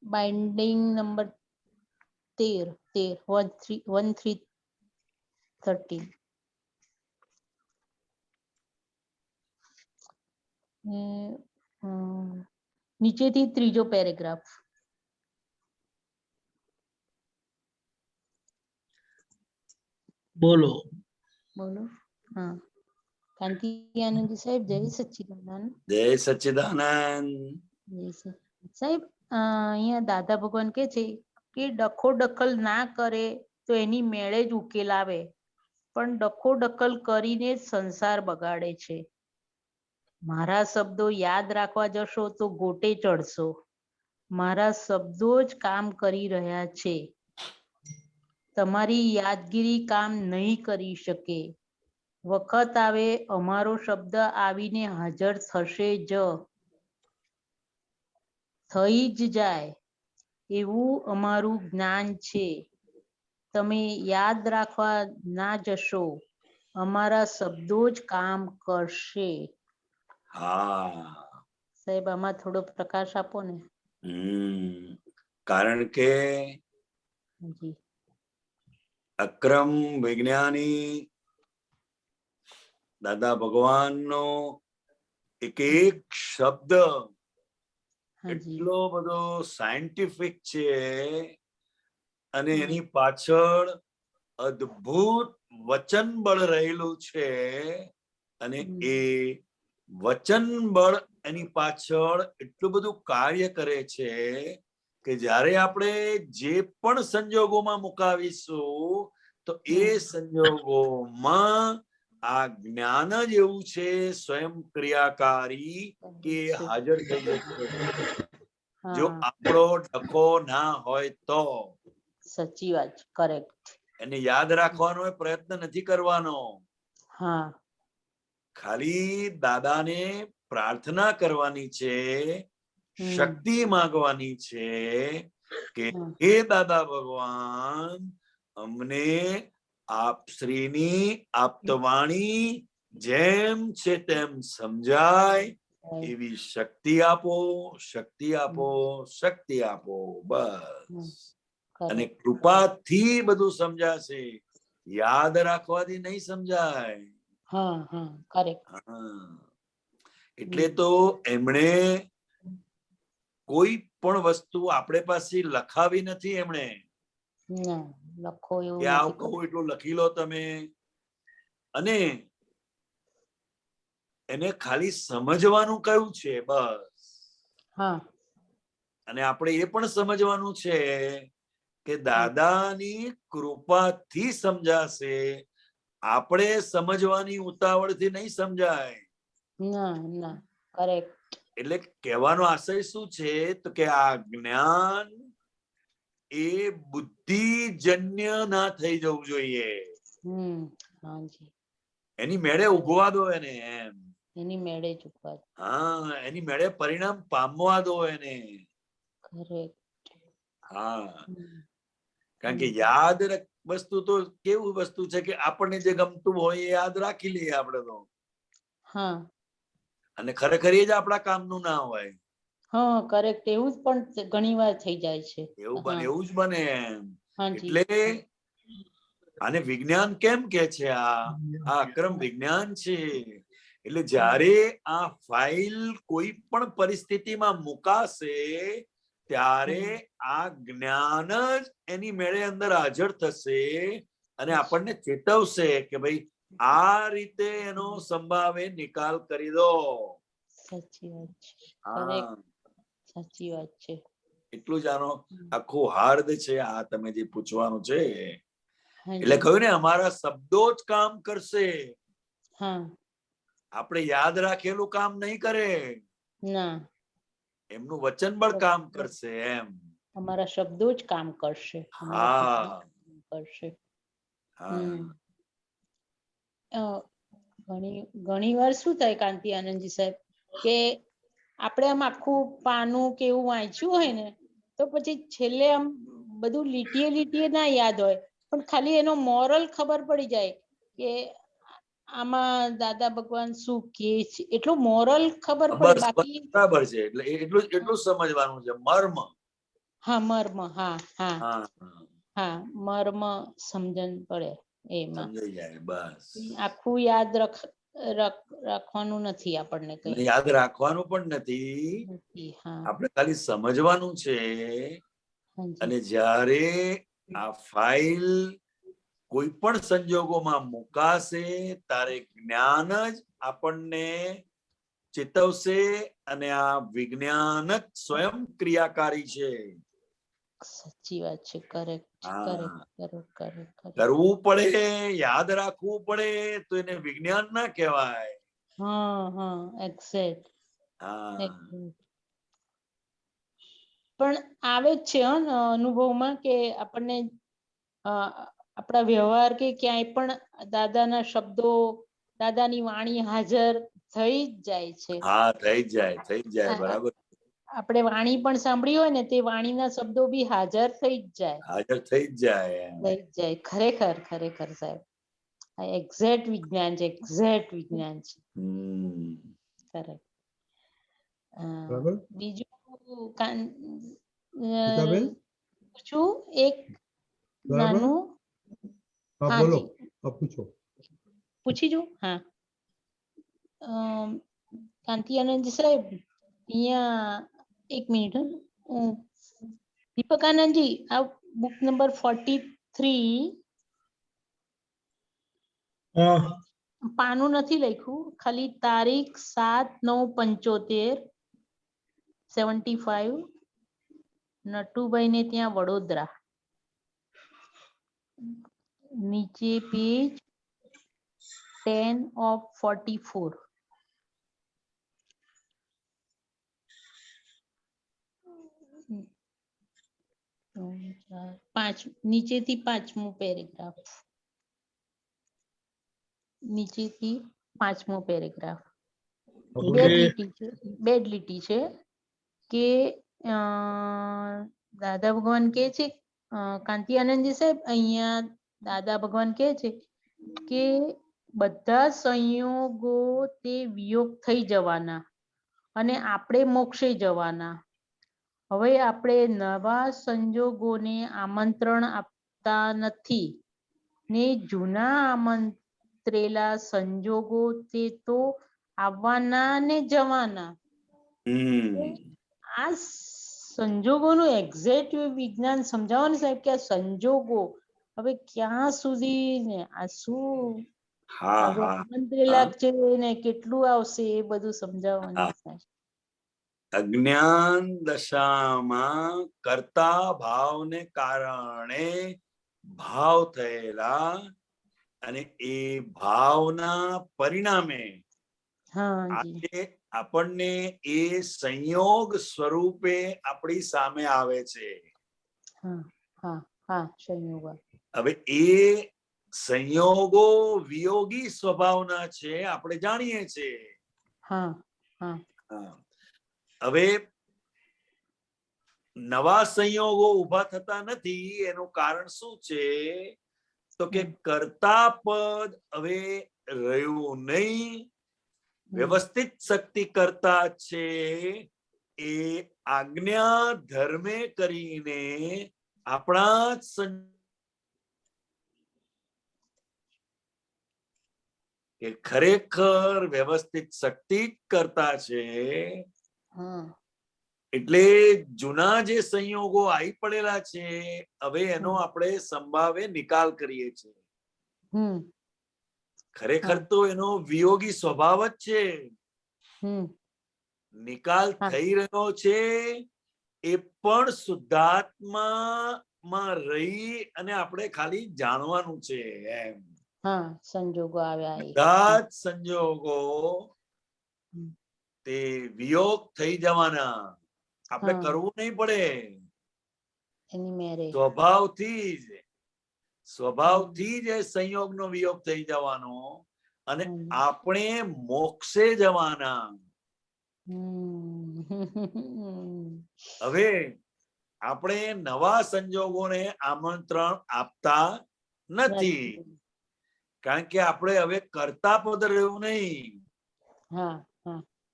Speaker 13: बाइंडिंग नंबर 13 નીચેથી ત્રીજો પેરેગ્રાફ।
Speaker 10: बोलो।
Speaker 13: બોલો। हाँ, कांति आनंद जी साहेब, जय सच्चिदानंद।
Speaker 1: जय सच्चिदानंद।
Speaker 13: સાહેબ, અહીંયા દાદા ભગવાન કે છે કે ડખો ડખલ ના કરે તો એની મેળે જ ઉકેલ આવે, પણ ડખો ડખલ કરીને જ સંસાર બગાડે છે। મારા શબ્દો યાદ રાખવા જશો તો ગોટે ચડશો, મારા શબ્દો જ કામ કરી રહ્યા છે, તમારી યાદગીરી કામ નહીં કરી શકે। વખત આવે અમારો શબ્દ આવીને હાજર થશે જ, થઈ જ જાય એવું અમારું જ્ઞાન છે। તમે યાદ રાખવા ના જશો, અમારા શબ્દો જ કામ કરશે।
Speaker 1: હા
Speaker 13: સાહેબ, આમાં થોડો પ્રકાશ આપો ને।
Speaker 1: કારણ કે
Speaker 13: જી,
Speaker 1: અક્રમ વિજ્ઞાની દાદા ભગવાનનો એક એક શબ્દ એટલો બધો સાયન્ટિફિક છે અને એની પાછળ અદ્ભુત વચન બળ રહેલું છે, અને એ વચન બળ એની પાછળ એટલું બધું કાર્ય કરે છે કે જ્યારે આપણે જે પણ સંજોગોમાં મુકાવીશું તો એ સંજોગોમાં આ જ્ઞાન જ એવું છે સ્વયં ક્રિયાકારી કે હાજર થઈ જશે। જો આપણો ડખો ના હોય તો
Speaker 13: સાચી વાત, કરેક્ટ।
Speaker 1: એને યાદ રાખવાનો પ્રયત્ન નથી કરવાનો,
Speaker 13: હા,
Speaker 1: ખાલી દાદાને પ્રાર્થના કરવાની છે, શક્તિ માંગવાની છે કે હે દાદા ભગવાન, અમને આપ શ્રીની આપતવાણી જેમ છે તેમ સમજાય એવી શક્તિ આપો, શક્તિ આપો, શક્તિ આપો, બસ। અને કૃપાથી બધું સમજાશે, યાદ રાખવાથી નહીં સમજાય।
Speaker 13: હા હા, કરેક્ટ।
Speaker 1: એટલે તો એમણે કોઈ પણ વસ્તુ આપણે પાસે લખાવી નથી, એમણે
Speaker 13: લખો એવું
Speaker 1: કે આવું કહું એટલું લખી લો તમે, અને એને ખાલી સમજવાનું કયું છે બસ। અને આપણે એ પણ સમજવાનું છે કે દાદાની કૃપાથી સમજાશે, આપણે સમજવાની ઉતાવળથી નહીં સમજાય।
Speaker 13: ના ના, કરેક્ટ।
Speaker 1: એટલે કહેવાનો આશય શું છે તો કે આ જ્ઞાન એ બુદ્ધિજન્ય ના થઈ જવું જોઈએ, એની મેળે ઉગવા દો એને, એમ
Speaker 13: એની મેળે જ ઉગવા દો।
Speaker 1: હા, એની મેળે પરિણામ પામવા દો એને।
Speaker 13: કરેક્ટ।
Speaker 1: હા, કારણ કે યાદ વસ્તુ તો કેવું વસ્તુ છે કે આપણને જે ગમતું હોય એ યાદ રાખી લઈએ આપણે તો,
Speaker 13: હા
Speaker 1: અને ખરેખર એ જ આપણા કામનું ના હોય.
Speaker 13: હા કરેક્ટ, એવું જ પણ ઘણી વાર થઈ જાય છે.
Speaker 1: એવું બને,
Speaker 13: હા
Speaker 1: એવું જ બને એમ.
Speaker 13: હાજી
Speaker 1: એટલે આને વિજ્ઞાન કેમ કે છે? આ અક્રમ વિજ્ઞાન છે. એટલે જ્યારે આ ફાઇલ કોઈ પણ પરિસ્થિતિમાં મુકાશે ત્યારે આ જ્ઞાન જ એની મેળે અંદર હાજર થશે અને આપણને ચેતવશે કે ભાઈ આ રીતે એનો સંભાવે નિકાલ કરી દો.
Speaker 13: સાચી વાત છે.
Speaker 1: હા,
Speaker 13: સાચી વાત છે.
Speaker 1: એટલું જ આનો આખું હાર્દ છે. આ તમે જે પૂછવાનું છે એટલે
Speaker 13: હાજી
Speaker 1: કહ્યું ને, અમારા શબ્દો જ કામ કરશે.
Speaker 13: હા
Speaker 1: આપણે યાદ રાખેલું કામ નહીં કરે,
Speaker 13: ના
Speaker 1: એમનું વચન પણ કામ કરશે એમ.
Speaker 13: અમારા શબ્દો જ કામ કરશે. અમારા શબ્દો જ
Speaker 1: હા
Speaker 13: કામ કરશે.
Speaker 1: હા
Speaker 13: ઘણી વાર શું થાય કાંતિ આનંદજી સાહેબ, કે આપણે આમ આખું પાનું કે એવું વાંચ્યું હોય ને તો પછી છેલ્લે આમ બધું લીટીએ લીટીએ ના યાદ હોય, પણ ખાલી એનો મોરલ ખબર પડી જાય કે આમાં દાદા ભગવાન શું કે છે, એટલું મોરલ ખબર પડે.
Speaker 1: બસ બસ,
Speaker 13: બાકી
Speaker 1: બરાબર છે. એટલે એટલું એટલું જ સમજવાનું છે, મર્મ.
Speaker 13: હા મર્મ, હા હા
Speaker 1: હા
Speaker 13: હા મર્મ સમજણ પડે એમાં.
Speaker 1: સમજાઈ જાય બસ.
Speaker 13: આખું યાદ રાખવાનું નથી આપણને કઈ.
Speaker 1: યાદ રાખવાનું પણ નથી,
Speaker 13: હા
Speaker 1: આપણે ખાલી સમજવાનું છે.
Speaker 13: હાજી
Speaker 1: અને જ્યારે આ ફાઇલ કોઈ પણ સંજોગોમાં મુકાશે ત્યારે જ્ઞાન જ આપણને ચેતવશે અને આ વિજ્ઞાન જ સ્વયં ક્રિયાકારી છે.
Speaker 13: સાચી વાત છે. Correct correct correct correct.
Speaker 1: કરવું પડે, યાદ રાખવું પડે તો એને વિજ્ઞાન ના કહેવાય.
Speaker 13: હા હા એક્ઝેક્ટ.
Speaker 1: હા
Speaker 13: પણ આવે જ છે અનુભવમાં કે આપણને આપણા વ્યવહાર કે ક્યાંય પણ દાદાના શબ્દો, દાદાની વાણી હાજર થઈ જ જાય છે.
Speaker 1: હા થઈ જ જાય બરાબર.
Speaker 13: આપણે વાણી પણ સાંભળી હોય ને તે વાણીના શબ્દો બી હાજર થઈ જ જાય.
Speaker 1: હાજર થઈ જ જાય એમ.
Speaker 13: થઈ જ જાય. ખરેખર ખરેખર સાહેબ, આ એક્ઝેક્ટ વિજ્ઞાન છે. એક્ઝેક્ટ વિજ્ઞાન છે. કરેક્ટ.
Speaker 3: બરાબર
Speaker 13: બીજું
Speaker 3: ગીતાબેન,
Speaker 13: પૂછું એક
Speaker 3: બરાબર.
Speaker 13: નાનું.
Speaker 3: હા બોલો,
Speaker 13: હાજી
Speaker 3: પૂછો.
Speaker 13: પૂછી જો. હા કાંતિ આનંદજી સાહેબ, અહીંયા એક મિનિટ. દીપક આનંદજી, આ બુક નંબર 43 પાનું નથી લખ્યું, ખાલી તારીખ 7/9/75, 75, નટુભાઈ ને ત્યાં વડોદરા. નીચે પેજ 10/44. નીચેથી 5મો પેરેગ્રાફ. નીચેથી 5મો પેરેગ્રાફ. બે જ લીટી છે કે દાદા ભગવાન કે છે, કાંતિ આનંદજી સાહેબ, અહીંયા દાદા ભગવાન કે છે કે બધા સંયોગો તે વિયોગ થઈ જવાના અને આપણે મોક્ષે જવાના. હવે આપણે નવા સંજોગોને આમંત્રણ આપતા નથી ને જૂના આમંત્રેલા સંજોગો તે તો આવવાના ને જવાના. આ સંજોગોનું એક્ઝેક્ટ વિજ્ઞાન સમજાવો ને સાહેબ, કે આ સંજોગો હવે ક્યાં સુધી ને આ શું હવે આમંત્રેલા છે ને કેટલું આવશે એ બધું સમજાવવાનું સાહેબ.
Speaker 1: અજ્ઞાન દશામાં કર્તા ભાવને કારણે ભાવ થયેલા અને એ ભાવના પરિણામે આજે આપણને એ સંયોગ સ્વરૂપે આપણી સામે આવે છે. હવે એ સંયોગો વિયોગી સ્વભાવના છે, આપણે જાણીએ છીએ. હવે નવા સંયોગો ઉભા થતા નથી. એનું કારણ શું છે? તો કે કર્તા પદ હવે રહ્યું નહીં. વ્યવસ્થિત શક્તિ કરતા છે એ આજ્ઞા ધર્મે કરીને આપણા કે ખરેખર વ્યવસ્થિત શક્તિ જ કરતા છે. એટલે જૂના જે સંયોગો આવી પડેલા છે હવે એનો આપણે સંભાવે નિકાલ કરીએ છીએ. ખરેખર તો એનો વિયોગી સ્વભાવ જ છે. નિકાલ થઈ રહ્યો છે એ પણ શુદ્ધાત્મામાં રહી અને આપણે ખાલી જાણવાનું છે એમ.
Speaker 13: સંજોગો આવ્યા
Speaker 1: બધા જ સંજોગો તે વિયોગ થઈ જવાના. આપણે કરવું નહીં પડે. સ્વભાવથી જ સંયોગનો વિયોગ થઈ જવાનો અને આપણે મોક્ષે જવાના. હવે આપણે નવા સંજોગોને આમંત્રણ આપતા નથી કારણ કે આપણે હવે કરતા પદ રહ્યું નહીં.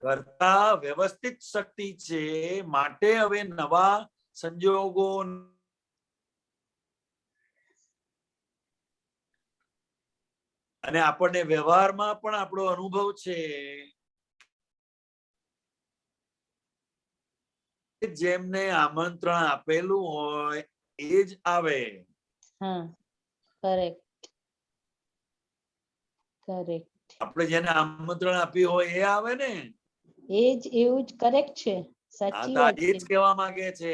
Speaker 1: કરતા વ્યવસ્થિત શક્તિ છે માટે હવે નવા સંજોગો અને આપણને વ્યવહારમાં પણ આપણો અનુભવ છે જેમને આમંત્રણ આપેલું હોય એ જ આવે. આપણે જેને આમંત્રણ આપ્યું હોય એ આવે ને.
Speaker 13: એ જ એવું જ કરેક્ટ છે. સાચી વાત છે.
Speaker 1: એ જ કહેવા માંગે છે.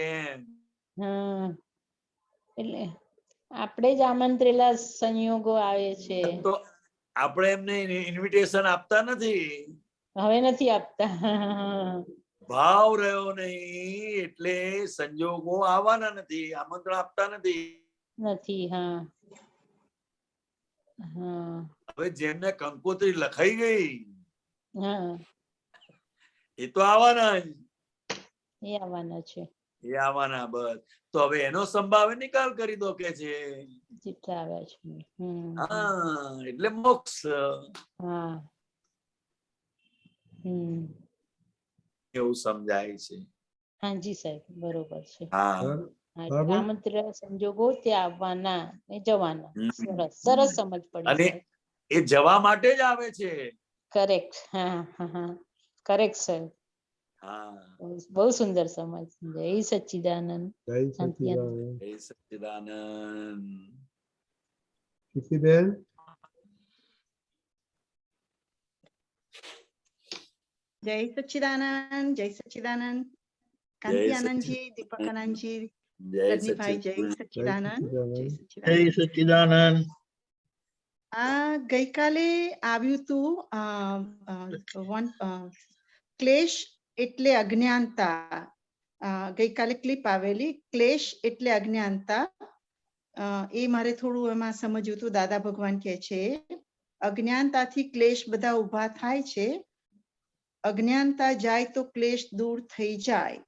Speaker 13: એટલે આપણે જ આમંત્રેલા સંયોગો આવે છે.
Speaker 1: તો આપણે એમને ઇન્વિટેશન આપતા નથી.
Speaker 13: હવે નથી આપતા.
Speaker 1: ભાવ રહ્યો નહીં એટલે સંજોગો આવવાના નથી. આમંત્રણ આપતા નથી. હવે જેમને કંકોત્રી લખાઈ ગઈ એ તો આવવાના જ. એ આવવાના બસ. તો હવે એનો સંભાવે નિકાલ કરી દો કે છે. એટલે મોક્ષ. એવું સમજાય છે.
Speaker 13: હાજી સાહેબ બરોબર છે. આમંત્રણ સંજોગો તે આવવાના ને જવાના. સરસ સમજ પડી.
Speaker 1: અને એ જવા માટે જ આવે છે.
Speaker 13: કરેક્ટ. Correct sir. બહુ સુંદર સમજ. જય સચ્ચિદાનંદ.
Speaker 1: જય સચ્ચિદાનંદ.
Speaker 3: ખુશીબેન
Speaker 14: જય સચ્ચિદાનંદ. જય સચ્ચિદાનંદ. કાંતિ આનંદજી, દીપક આનંદજી, રજનીભાઈ જય સચ્ચિદાનંદ.
Speaker 10: જય સચ્ચિદાનંદ.
Speaker 14: ગઈકાલે આવ્યું હતું ક્લેશ એટલે અજ્ઞાનતા. ગઈકાલે ક્લિપ આવેલી ક્લેશ એટલે અજ્ઞાનતા. એ મારે થોડું એમાં સમજ્યું હતું. દાદા ભગવાન કહે છે અજ્ઞાનતાથી ક્લેશ બધા ઉભા થાય છે. અજ્ઞાનતા જાય તો ક્લેશ દૂર થઈ જાય.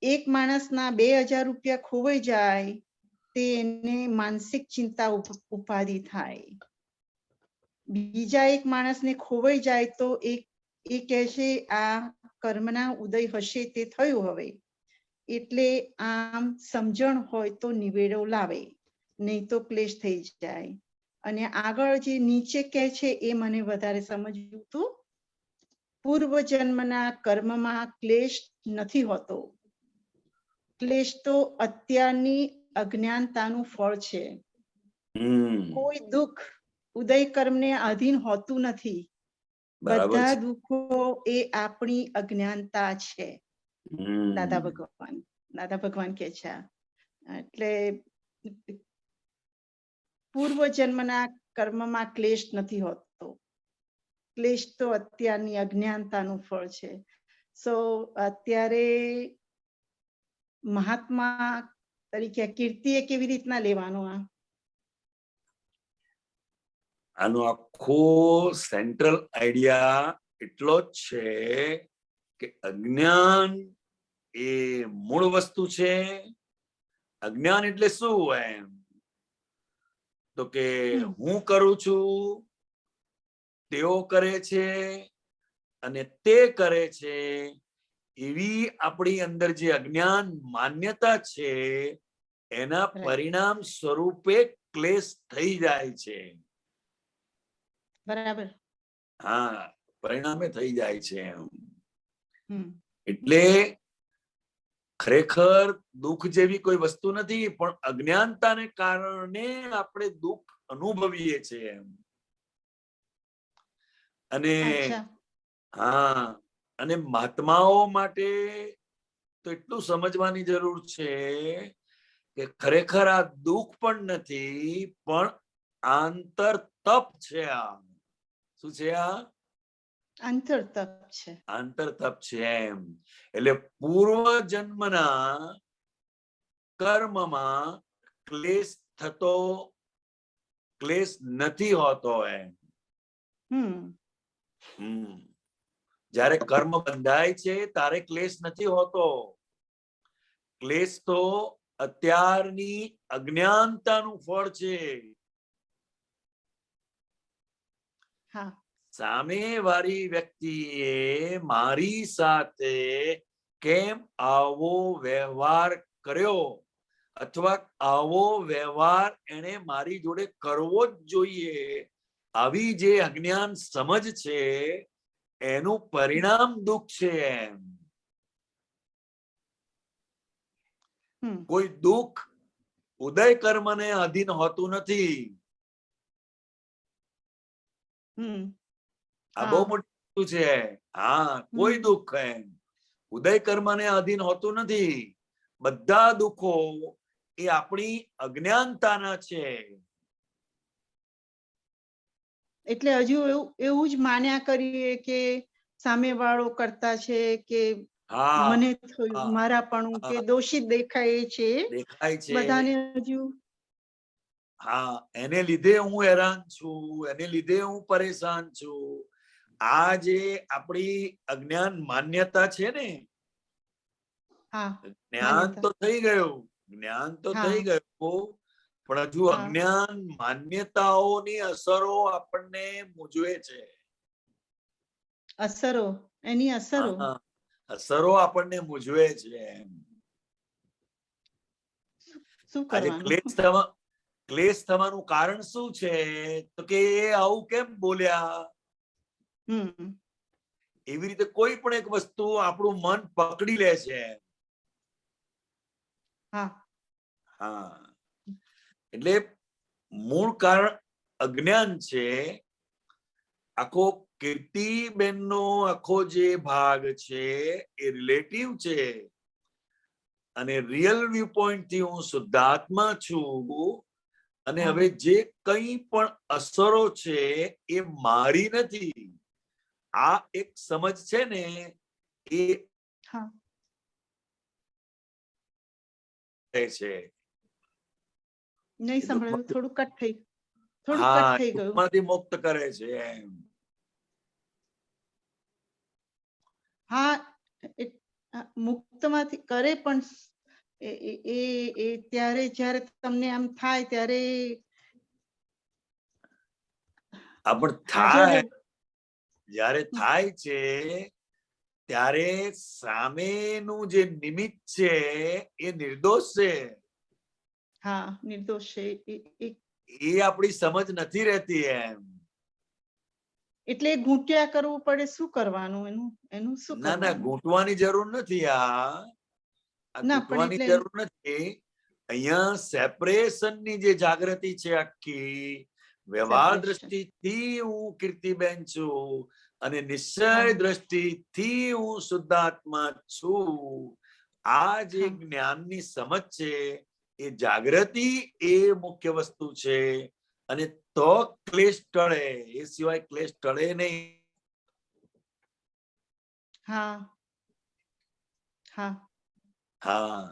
Speaker 14: એક માણસના 2000 રૂપિયા ખોવાઈ જાય તેને માનસિક ચિંતા ઉપાધિ થાય. બીજા એક માણસને ખોવાઈ જાય તો એ કહે છે આ કર્મના ઉદય હશે તે થયું હવે. એટલે આમ સમજણ હોય તો નિવેડો લાવે, નહીં તો ક્લેશ થઈ જાય. અને આગળ જે નીચે કહે છે એ મને વધારે સમજ્યું હતું. પૂર્વ જન્મના કર્મમાં ક્લેશ નથી હોતો. ક્લેશ તો અત્યારની અજ્ઞાનતાનું ફળ છે. કોઈ દુઃખ ઉદય કર્મને આધીન હોતું નથી. બધા દુઃખો એ આપણી અજ્ઞાનતા છે. દાદા ભગવાન કે છે. એટલે પૂર્વ જન્મના કર્મમાં ક્લેશ નથી હોતો. ક્લેશ તો અત્યારની અજ્ઞાનતાનું ફળ છે. સો અત્યારે મહાત્મા તરીકે કીર્તિએ કેવી રીતના લેવાનું?
Speaker 1: આનો આખો સેન્ટ્રલ આઈડિયા એટલો જ છે કે અજ્ઞાન એ મૂળ વસ્તુ છે. અજ્ઞાન એટલે શું એમ? તો કે હું કરું છું, તેઓ કરે છે અને તે કરે છે, એવી આપણી અંદર જે અજ્ઞાન માન્યતા છે એના પરિણામ સ્વરૂપે ક્લેશ થઈ જાય છે.
Speaker 14: બરાબર.
Speaker 1: હા, પરિણામે થઈ જાય છે. એટલે ખરેખર દુઃખ જેવી કોઈ વસ્તુ નથી, પણ અજ્ઞાનતાને કારણે આપણે દુઃખ અનુભવીએ છીએ. અને હા, અને મહાત્માઓ માટે તો એટલું સમજવાની જરૂર છે કે ખરેખર આ દુઃખ પણ નથી, પણ આંતર તપ છે. આ શું છે? આ
Speaker 14: આંતર તપ છે.
Speaker 1: આંતર તપ છે એમ. એટલે પૂર્વ જન્મના કર્મમાં ક્લેશ નથી હોતો એમ. જ્યારે કર્મ બંધાય છે ત્યારે ક્લેશ નથી હોતો. ક્લેશ તો અત્યારની અજ્ઞાનતાનું ફળ છે. સામે વાળી વ્યક્તિએ મારી સાથે કેમ આવો વ્યવહાર કર્યો, અથવા આવો વ્યવહાર એને મારી જોડે કરવો જ જોઈએ, આવી જે અજ્ઞાન સમજ છે એનું પરિણામ દુઃખ છે એમ. કોઈ દુઃખ ઉદય કર્મને અધીન હોતું નથી. આ બહુ મોટી વસ્તુ છે. હા, કોઈ દુઃખ એમ ઉદય કર્મને અધીન હોતું નથી. બધા દુઃખો એ આપણી અજ્ઞાનતાના છે.
Speaker 14: એટલે હજુ એવું જ માન્યા કરીએ કે સામે વાળો કરતા છે કે મને થયું મારાપણું કે દોષિત દેખાય છે બધાને હજુ.
Speaker 1: હા, એને લીધે હું હેરાન છું, એને લીધે હું પરેશાન છું. આ જે આપણી અજ્ઞાન માન્યતા છે ને, જ્ઞાન તો થઈ ગયું, જ્ઞાન તો થઈ ગયું, પણ હજુ અજ્ઞાન માન્યતાઓની અસરો આપણને મૂંઝવે છે.
Speaker 14: એની
Speaker 1: અસરો આપણને મૂંઝવે છે. આજે ક્લેશ થવાનું કારણ શું છે? તો કે આવું કેમ બોલ્યા? એવી રીતે કોઈ પણ એક વસ્તુ આપણું મન પકડી લે છે. હા, એટલે મૂળ કારણ અજ્ઞાન છે. આખો કીર્તિબેન નો આખો જે ભાગ છે એ રિલેટિવ છે, અને રિયલ વ્યૂ પોઈન્ટ થી હું શુદ્ધાત્મા છું. અને હવે જે કઈ પણ અસરો છે એ મારી નથી. આ એક સમજ છે ને, એ છે.
Speaker 14: નહીં સાંભળ્યું, થોડું કટ થઈ ગયું.
Speaker 1: માંથી મુક્ત કરે છે એમ.
Speaker 14: હા, મુક્તમાંથી કરે, પણ એ ત્યારે જ્યારે તમને આમ થાય ત્યારે
Speaker 1: જ્યારે થાય છે ત્યારે સામેનું જે નિમિત્ત છે એ નિર્દોષ છે.
Speaker 14: હા, નિર્દોષ છે.
Speaker 1: એ આપણી સમજ નથી રહેતી એમ.
Speaker 14: એટલે ઘૂંટ્યા કરવું પડે. શું કરવાનું એનું શું?
Speaker 1: ના ના, ઘૂંટવાની જરૂર નથી. ઘૂંટવાની જરૂર નથી. અહીંયા સેપરેશન ની જે જાગૃતિ છે આખી, વ્યવહાર દ્રષ્ટિથી હું કીર્તિબેન છું અને નિશ્ચય દ્રષ્ટિથી હું શુદ્ધાત્મા છું. આ જે જ્ઞાનની સમજ છે એ જાગૃતિ એ મુખ્ય વસ્તુ છે. અને તો ક્લેશ ટળે, એ સિવાય ક્લેશ ટળે નહીં.
Speaker 14: હા હા
Speaker 1: હા,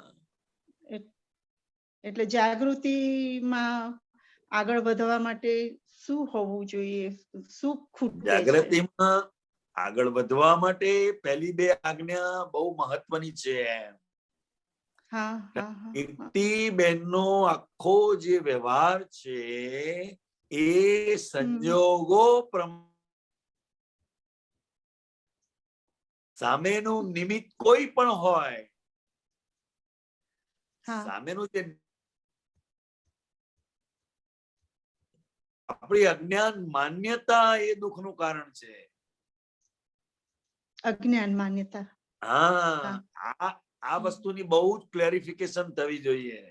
Speaker 14: એટલે જાગૃતિમાં આગળ વધવા માટે શું હોવું જોઈએ? શું ખૂટે છે?
Speaker 1: આગળ વધવા માટે પહેલી બે આજ્ઞા બહુ મહત્વની છે.
Speaker 14: હા હા હા
Speaker 1: કીર્તિબેનનો આખો જે વ્યવહાર છે એ સંજોગો સામેનું નિમિત્ત કોઈ પણ હોય, સામેનું જે આપણી અજ્ઞાન માન્યતા એ દુઃખનું કારણ છે.
Speaker 14: અજ્ઞાન માન્યતા.
Speaker 1: હા, આ વસ્તુની બહુ જ ક્લેરિફિકેશન થવી જોઈએ.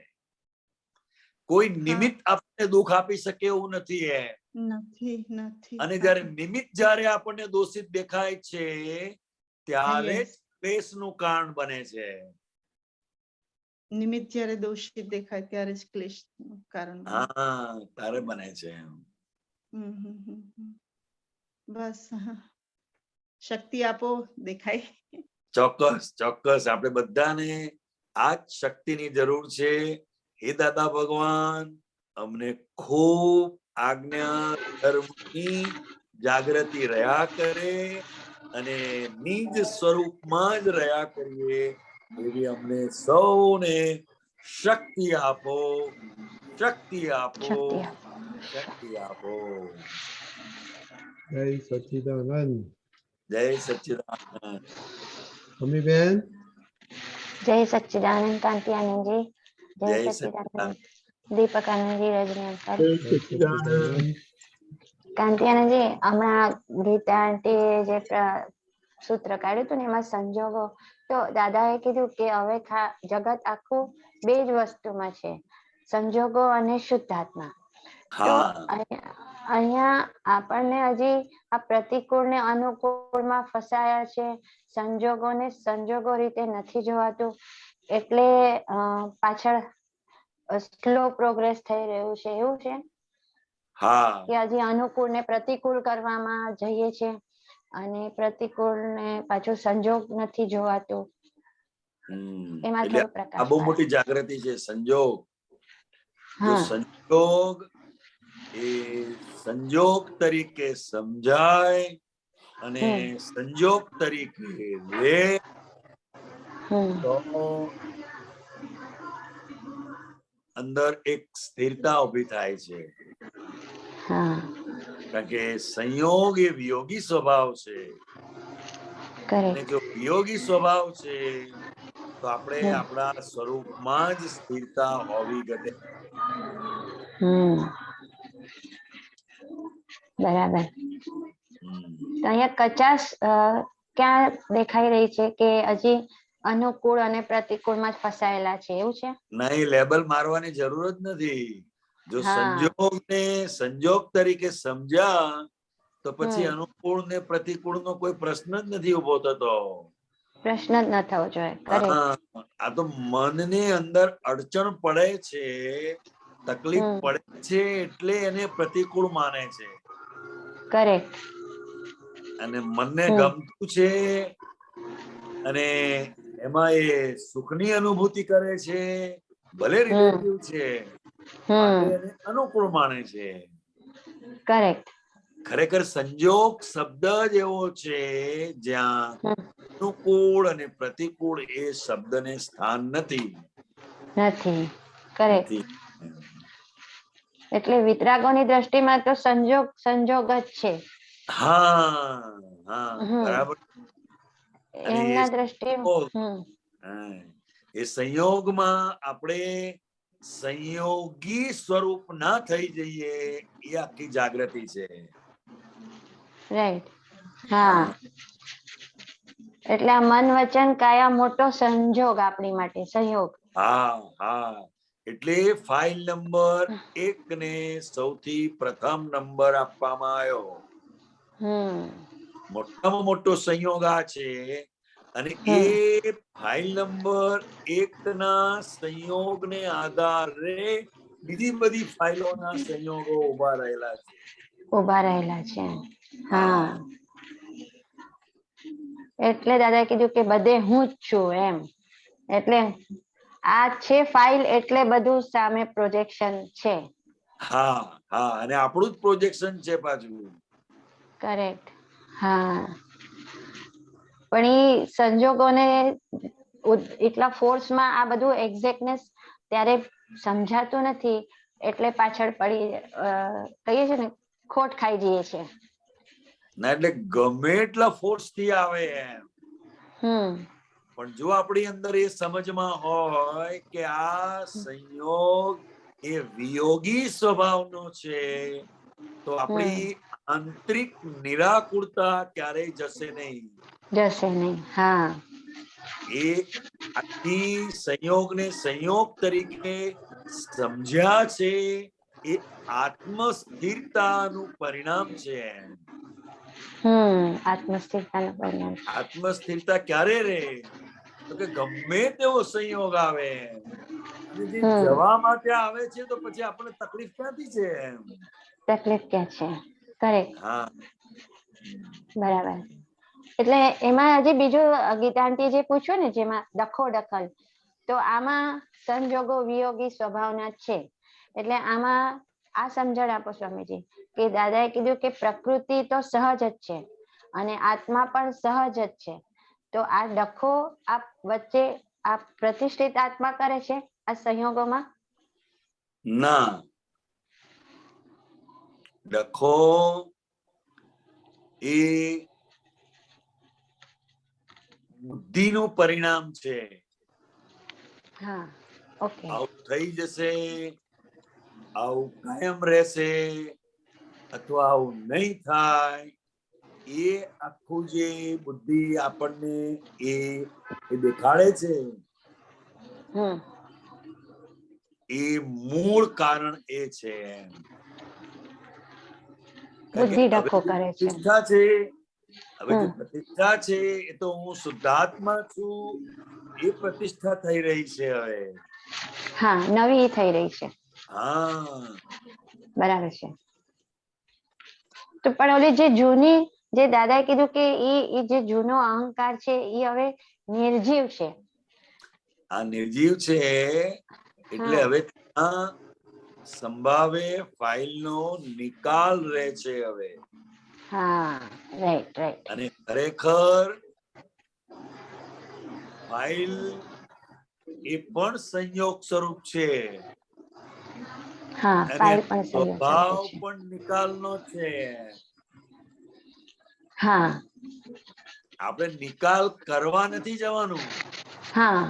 Speaker 1: કોઈ નિમિત્ત આપણને દુઃખ આપી શકે એવું નથી. અને જયારે નિમિત્ત જયારે આપણને દોષિત દેખાય છે ત્યારે જ ક્લેશનું કારણ બને છે.
Speaker 14: નિમિત્ત જ્યારે દોષિત દેખાય ત્યારે જ ક્લેશનું કારણ બને.
Speaker 1: હા, ત્યારે બને છે.
Speaker 14: બસ શક્તિ આપો દેખાય.
Speaker 1: ચોક્કસ ચોક્કસ આપણે બધાને આ જ શક્તિની જરૂર છે. હે દાદા ભગવાન, અમને ખૂબ આજ્ઞા ધર્મની જાગૃતિ રહ્યા કરે અને નિજ સ્વરૂપમાં જ રહ્યા કરીએ એવી અમને સૌને શક્તિ આપો, શક્તિ આપો, શક્તિ આપો.
Speaker 3: જય સચ્ચિદાનંદ.
Speaker 1: જય સચ્ચિદાનંદ.
Speaker 3: મમ્મીબેન.
Speaker 15: જય સચ્ચિદાનંદ કાંતિ આનંદજી. જય સચ્ચિદાનંદ દીપક આનંદજી, રજની અંકલ. કાંતિ આનંદજી, હમણાં ગીતા આંટીએ જે સૂત્ર કાઢ્યું હતું ને એમાં સંજોગો, તો દાદાએ કીધું કે હવે જગત આખું બે જ વસ્તુમાં છે, સંજોગો અને શુદ્ધાત્મા. તો અહીંયા આપણને હજી આ પ્રતિકૂળ ને અનુકૂળમાં ફસાયા છે, સંજોગોને સંજોગો રીતે નથી જોવાતું, એટલે પાછળ સ્લો પ્રોગ્રેસ થઈ રહ્યું છે, એવું છે કે હજી અનુકૂળ ને પ્રતિકૂળ કરવામાં જઈએ છે અને પ્રતિકૂળ ને પાછું સંજોગ નથી જોવાતું. એમાં થોડો પ્રકાશ.
Speaker 1: આ બહુ મોટી જાગૃતિ છે. સંજોગ, જો સંજોગ એ સંજોગ તરીકે સમજાય અને સંજોગ તરીકે રે તો અંદર એક સ્થિરતા ઉભી થાય છે. કારણ કે સંયોગ એ વિયોગી સ્વભાવ છે અને જો વિયોગી સ્વભાવ છે તો આપણે આપણા સ્વરૂપમાં જ સ્થિરતા હોવી ઘટે.
Speaker 15: બરાબર. તો અહીંયા કચાશ ક્યાં દેખાઈ રહી છે કે હજી અનુકૂળ અને પ્રતિકૂળમાં જ ફસાયેલા છે, એવું છે?
Speaker 1: નહીં, લેબલ મારવાની જરૂર જ નથી. જો સંજોગને સંજોગ તરીકે સમજ્યા તો પછી અનુકૂળ ને પ્રતિકૂળ નો કોઈ પ્રશ્ન જ નથી ઉભો થતો.
Speaker 15: પ્રશ્ન જ ન થવો જોઈએ.
Speaker 1: આ તો મનની અંદર અડચણ પડે છે, તકલીફ પડે છે એટલે એને પ્રતિકૂળ માને છે.
Speaker 15: કરેક્ટ.
Speaker 1: અને મનને ગમતું છે અને એમાં એ સુખની અનુભૂતિ કરે છે, ભલે રિલેટિવ છે, માટે એને અનુકૂળ માને છે.
Speaker 15: કરેક્ટ.
Speaker 1: ખરેખર સંજોગ શબ્દ જ એવો છે જ્યાં અનુકૂળ અને પ્રતિકૂળ એ શબ્દને સ્થાન નથી.
Speaker 15: કરેક્ટ. એટલે વિતરાગોની દ્રષ્ટિમાં તો સંજોગ સંજોગ જ છે.
Speaker 1: હા હા, બરાબર.
Speaker 15: એમના દ્રષ્ટિમાં
Speaker 1: એ સંયોગમાં આપણે સંયોગી સ્વરૂપ ના થઈ જઈએ એ આખી જાગૃતિ છે.
Speaker 15: રાઈટ. હા, એટલે આ મન વચન કાયા મોટો સંજોગ આપણી માટે, સહયોગ.
Speaker 1: હા હા, એટલે ફાઇલ નંબર 1 ને સૌથી પ્રથમ નંબર આપવામાં આવ્યો. મોટામાં મોટો સંયોગ આ છે અને એ ફાઇલ નંબર 1 ના સંયોગને આધારે બીજી બધી ફાઇલોના સંયોગો ઉભા રહેલા
Speaker 15: છે. હા, એટલે દાદા કીધું કે બધે હું જ છું એમ. એટલે આ છે ફાઇલ એટલે બધું સામે પ્રોજેક્શન છે.
Speaker 1: હા હા, અને આપણું જ પ્રોજેક્શન છે પાછું.
Speaker 15: કરેક્ટ. હા, પણ એ સંજોગોને એટલા ફોર્સમાં આ બધું એક્ઝેક્ટનેસ ત્યારે સમજાતું નથી, એટલે પાછળ પડી કહીએ છે ને ખોટ ખાઈ જઈએ છે.
Speaker 1: ના એટલે ગમે એટલા ફોર્સ થી આવે એમ, પણ જો આપણી અંદર એ સમજમાં હોય કે આ સંયોગ એ વિયોગી સ્વભાવનો છે, તો આપણી આંતરિક નિરાકુરતા ક્યારેય જશે નહીં.
Speaker 15: હા,
Speaker 1: એ આથી સંયોગને સંયોગ તરીકે સમજ્યા છે, એ આત્મસ્થિરતાનું પરિણામ છે.
Speaker 15: આત્મસ્થિરતાનું પરિણામ.
Speaker 1: આત્મસ્થિરતા ક્યારે રે? તો કે ગમે તેવો સંયોગ આવે અને જે જવા માટે આવે છે, તો પછી આપણને તકલીફ ક્યાંથી છે?
Speaker 15: તકલીફ ક્યાં છે? કરેક્ટ.
Speaker 1: હા,
Speaker 15: બરાબર. એટલે એમાં હજી બીજું ગીતા આંટી જે પૂછ્યું ને, જેમાં ડખો દખલ, તો આમાં સંજોગો વિયોગી સ્વભાવના છે. એટલે આમાં આ સમજણ આપો સ્વામીજી, કે દાદાએ કીધું કે પ્રકૃતિ તો સહજ જ છે અને આત્મા પણ સહજ જ છે. તો આ ડખો આ વચ્ચે આ પ્રતિષ્ઠિત આત્મા કરે છે આ સંયોગોમાં?
Speaker 1: ના, ડખો એ બુદ્ધિનું પરિણામ છે.
Speaker 15: હા, ઓકે.
Speaker 1: આવું થઈ જશે, આવું કાયમ રહેશે, અથવા આવું નહીં થાય, એ આખું જે બુદ્ધિ આપણને એ દેખાડે છે, એ મૂળ કારણ એ છે.
Speaker 15: બુદ્ધિ ડખો કરે છે.
Speaker 1: પ્રતિષ્ઠા છે, હવે જે પ્રતિષ્ઠા છે એ તો હું શુદ્ધાત્મા છું, એ પ્રતિષ્ઠા થઈ રહી છે હવે.
Speaker 15: હા, નવી થઈ રહી છે.
Speaker 1: હા,
Speaker 15: બરાબર છે. તો પણ ઓલી જે જૂની, જે દાદાએ કીધું કે એ જે જૂનો અહંકાર છે એ હવે નિર્જીવ છે.
Speaker 1: આ નિર્જીવ છે, એટલે હવે સંભાવે ફાઇલનો નિકાલ રહે છે હવે.
Speaker 15: હા, રાઈટ રાઈટ.
Speaker 1: અને ખરેખર ફાઇલ એ પણ સંયોગ સ્વરૂપ છે.
Speaker 15: હા, ફાઇલ પણ સંયોગ
Speaker 1: સ્વભાવ
Speaker 15: સ્વરૂપ છે.
Speaker 1: પણ નિકાલનો છે.
Speaker 15: હા,
Speaker 1: આપણે નિકાલ કરવા નથી જવાનું.
Speaker 15: હા,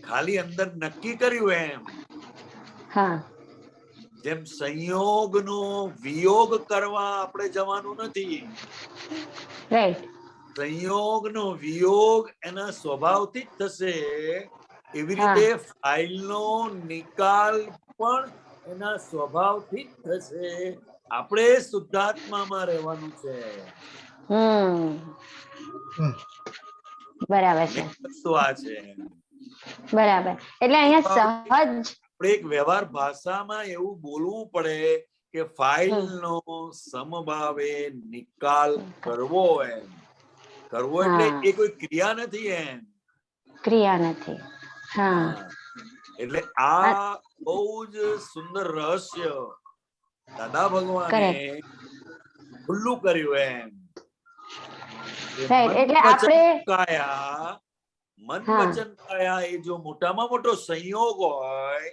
Speaker 1: ખાલી અંદર નક્કી કર્યું એમ.
Speaker 15: હા,
Speaker 1: જેમ સંયોગનો વિયોગ કરવા આપણે જવાનું નથી.
Speaker 15: રાઈટ.
Speaker 1: સંયોગનો વિયોગ એના સ્વભાવથી જ થશે, એવી રીતે ફાઇલનો નિકાલ પણ એના સ્વભાવથી જ થશે. આપણે શુદ્ધાત્મામાં રહેવાનું છે.
Speaker 15: બરાબર છે.
Speaker 1: આ છે
Speaker 15: બરાબર. એટલે અહીંયા સહજ
Speaker 1: આપણે એક વ્યવહાર ભાષામાં એવું બોલવું પડે કે ફાઇલનો સમભાવે નિકાલ કરવો એમ. કરવો એટલે એ કોઈ ક્રિયા નથી એમ.
Speaker 15: ક્રિયા નથી. હા.
Speaker 1: એટલે આ બહુ જ સુંદર રહસ્ય દાદા ભગવાને ખુલ્લું કર્યું એમ.
Speaker 15: એટલે આપણે
Speaker 1: મન વચન કાયા એ જો મોટામાં મોટો સંયોગ હોય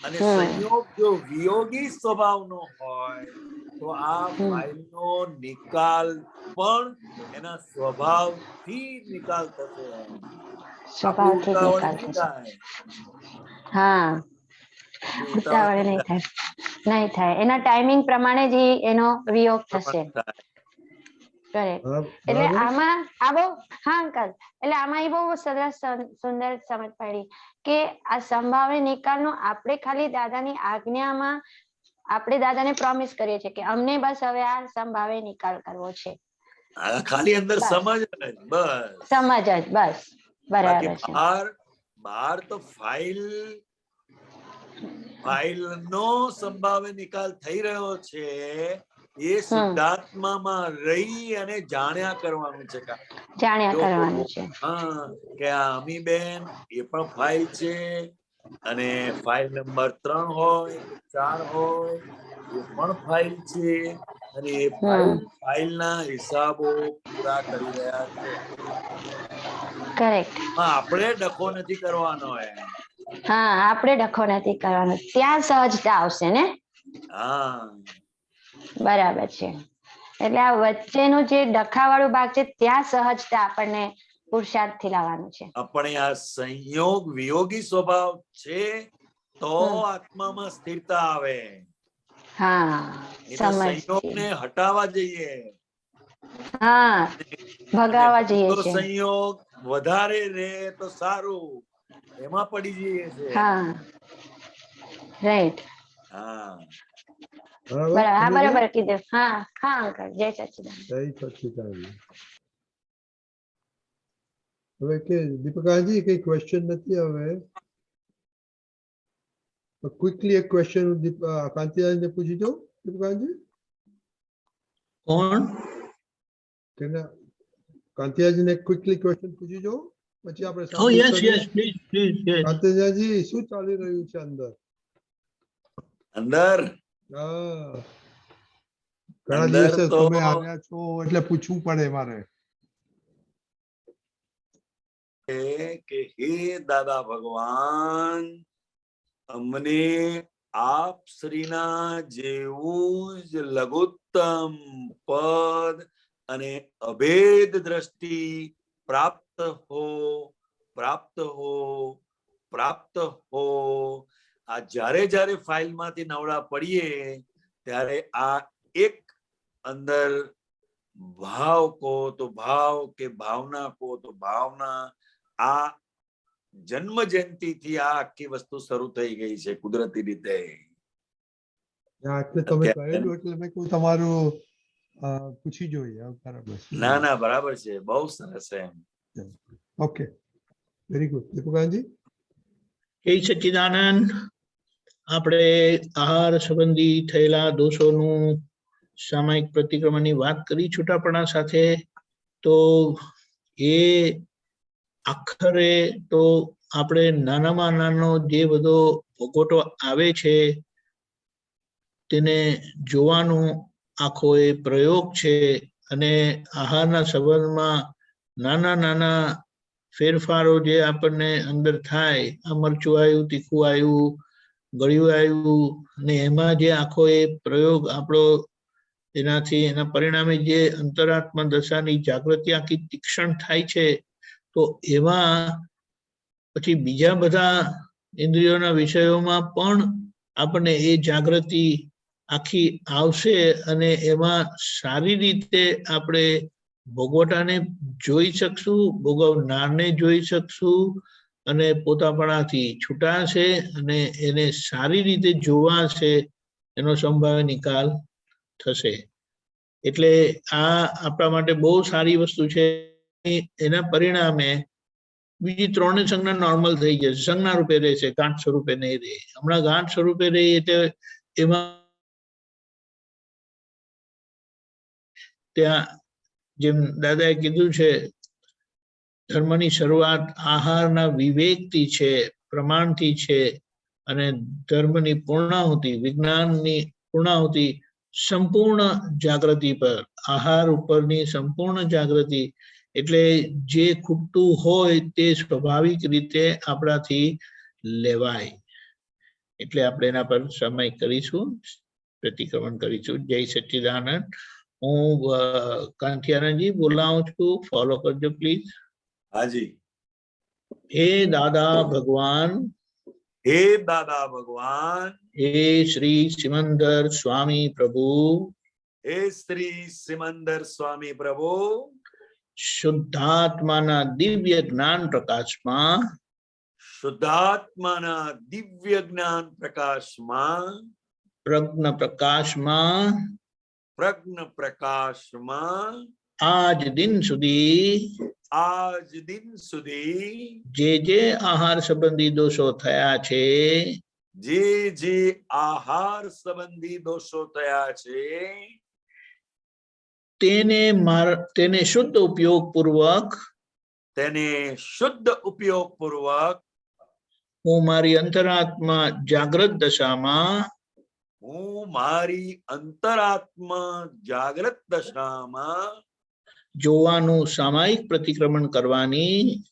Speaker 1: અને સંયોગ જો વિયોગી સ્વભાવનો હોય, તો આ ફાઇલનો નિકાલ પણ એના સ્વભાવથી નિકાલ થશે.
Speaker 15: સ્વભાવથી નિકાલ થશે. હા, ઉતાવળ નહીં થાય. નહીં થાય. એના ટાઈમિંગ પ્રમાણે જ એનો વિયોગ થશે. એટલે આમાં આ બહુ, હા અંકલ, એટલે આમાં એ બહુ સરસ સુંદર સમજ પડી કે આ સંભાવે નિકાલનો આપણે ખાલી દાદાની આજ્ઞામાં આપણે દાદાને પ્રોમિસ કરીએ છીએ કે અમને બસ હવે આ સંભાવે નિકાલ કરવો છે.
Speaker 1: ખાલી અંદર સમજ જ, બસ
Speaker 15: સમજ જ, બસ. બરાબર છે.
Speaker 1: બહાર તો ફાઇલનો સંભાવે નિકાલ થઈ રહ્યો છે, એ શુદ્ધાત્મામાં રહી અને જાણ્યા કરવાનું છે.
Speaker 15: જાણ્યા કરવાનું છે.
Speaker 1: હા, કે આ અમીબેન એ પણ ફાઇલ છે, અને ફાઇલ નંબર 3 હોય કે 4 હોય, એ પણ ફાઇલ છે. અને એ ફાઇલના હિસાબો પૂરા કરી રહ્યા છે.
Speaker 15: કરેક્ટ.
Speaker 1: આપણે ડખો નથી કરવાનો એમ.
Speaker 15: હા, આપણે ડખો નથી કરવાનો, ત્યાં સહજતા આવશે ને.
Speaker 1: હા,
Speaker 15: બરાબર છે. એટલે આ વચ્ચેનું જે ડખાવાળું ભાગ છે ત્યાં સહજતા આપણને પુરુષાર્થ થી લાવવાનું છે.
Speaker 1: આપણે આ સંયોગ વિયોગી સ્વભાવ છે તો આત્મામાં સ્થિરતા આવે.
Speaker 15: હા,
Speaker 1: સંયોગને હટાવવા જઈએ.
Speaker 15: હા, ભગાવા જઈએ છે.
Speaker 1: સંયોગ વધારે રહે તો સારું, એમાં પડી જઈએ છે.
Speaker 15: હા, રાઈટ.
Speaker 1: હા,
Speaker 15: બરાબર કીધું. હા હા અંકલ, જય સચ્ચિદાનંદ.
Speaker 3: જય સચ્ચિદાનંદ. હવે કે દીપિકાજી કઈ ક્વેશ્ચન નથી? હવે ક્વિકલી એક ક્વેશ્ચન કાંતિલાલને પૂછી દો. દીપિકાજી
Speaker 10: કોણ?
Speaker 3: કાંતિલાલજીને ક્વિકલી ક્વેશ્ચન પૂછી દો, પછી આપણે
Speaker 10: Oh yes, yes, please, please, yes.
Speaker 3: કાંતિલાલજી શું ચાલી રહ્યું છે અંદર?
Speaker 1: અંદર
Speaker 3: ઘણા દિવસે તમે આવ્યા છો એટલે પૂછવું પડે મારે
Speaker 1: કે હે દાદા ભગવાન, અમને આપ શ્રીના જેવું જ લઘુત્તમ પદ અને અભેદ દ્રષ્ટિ પ્રાપ્ત હો, પ્રાપ્ત હો, પ્રાપ્ત હો. આ જ્યારે જ્યારે ફાઇલમાંથી નવડા પડીએ ત્યારે આ એક અંદર ભાવ કહો તો ભાવ, કે ભાવના કહો તો ભાવના, આ જન્મ જયંતિ થી આ આખી વસ્તુ શરૂ થઈ ગઈ છે કુદરતી રીતે.
Speaker 3: એટલે તમે કહેલું એટલે મેં કહ્યું તમારું પૂછી જોઈએ.
Speaker 1: ના ના, બરાબર છે, બહુ સરસ છે.
Speaker 3: Okay, very good. દીપકાજી
Speaker 10: જય સચ્ચિદાનંદ. આપણે આહાર સંબંધી થયેલા દોષોનું સામાયિક પ્રતિક્રમણની વાત કરી છૂટાપણા સાથે. તો એ આખરે તો આપણે નાનામાં નાનો જે બધો ભોગવટો આવે છે તેને જોવાનો આખો એ પ્રયોગ છે. અને આહારના સંબંધમાં નાના નાના ફેરફારો જે આપણને અંદર થાય, આ મરચું આવ્યું, તીખું આવ્યું, ગળ્યું આવ્યું, ને એમાં જે આખો એ પ્રયોગ આપણો એનાથી એના પરિણામે જે અંતરાત્મા દશાની જાગૃતિ આખી તીક્ષ્ણ થાય છે, તો એમાં પછી બીજા બધા ઇન્દ્રિયોના વિષયોમાં પણ આપણને એ જાગૃતિ આખી આવશે અને એમાં સારી રીતે આપણે ભોગવટાને જોઈ શકશું, ભોગવનારને જોઈ શકશું અને પોતાપણાથી છૂટાશે અને એને સારી રીતે જોવાશે, એનો સંભાવ્ય નિકાલ થશે. એટલે આ આપણા માટે બહુ સારી વસ્તુ છે. એના પરિણામે બીજી ત્રણે સંજ્ઞા નોર્મલ થઈ જશે, સંજ્ઞા રૂપે રહેશે, ગાંઠ સ્વરૂપે નહીં રહે. હમણાં ગાંઠ સ્વરૂપે રહી એટલે એમાં ત્યાં જેમ દાદાએ કીધું છે, ધર્મની શરૂઆત આહારના વિવેકથી છે, પ્રમાણથી છે, અને ધર્મની પૂર્ણાહુતિ, વિજ્ઞાનની પૂર્ણાહુતિ સંપૂર્ણ જાગૃતિ પર, આહાર ઉપરની સંપૂર્ણ જાગૃતિ. એટલે જે ખૂટતું હોય તે સ્વાભાવિક રીતે આપણાથી લેવાય. એટલે આપણે એના પર સમય કરીશું, પ્રતિક્રમણ કરીશું. જય સચ્ચિદાનંદ. હું કાંતિયાનંદજી બોલાવું છું, ફોલો કરજો પ્લીઝ.
Speaker 1: હાજી.
Speaker 10: હે દાદા ભગવાન,
Speaker 1: હે દાદા ભગવાન,
Speaker 10: હે શ્રી સિમંદર સ્વામી પ્રભુ,
Speaker 1: હે શ્રી સિમંદર સ્વામી પ્રભુ,
Speaker 10: શુદ્ધાત્માના દિવ્ય જ્ઞાન પ્રકાશમાં,
Speaker 1: શુદ્ધાત્માના દિવ્ય જ્ઞાન પ્રકાશમાં,
Speaker 10: પ્રજ્ઞ પ્રકાશમાં,
Speaker 1: પ્રજ્ઞ પ્રકાશમાં,
Speaker 10: આજ દિન સુધી જે આહાર સંબંધી દોષો થયા છે,
Speaker 1: જે આહાર સંબંધી દોષો થયા છે,
Speaker 10: તેને શુદ્ધ ઉપયોગ પૂર્વક હું મારી અંતરાત્મા જાગ્રત દશામાં
Speaker 1: હું મારી અંતરાત્મા જાગ્રત દશામાં
Speaker 10: જોવાનું સામાયિક પ્રતિક્રમણ કરવાની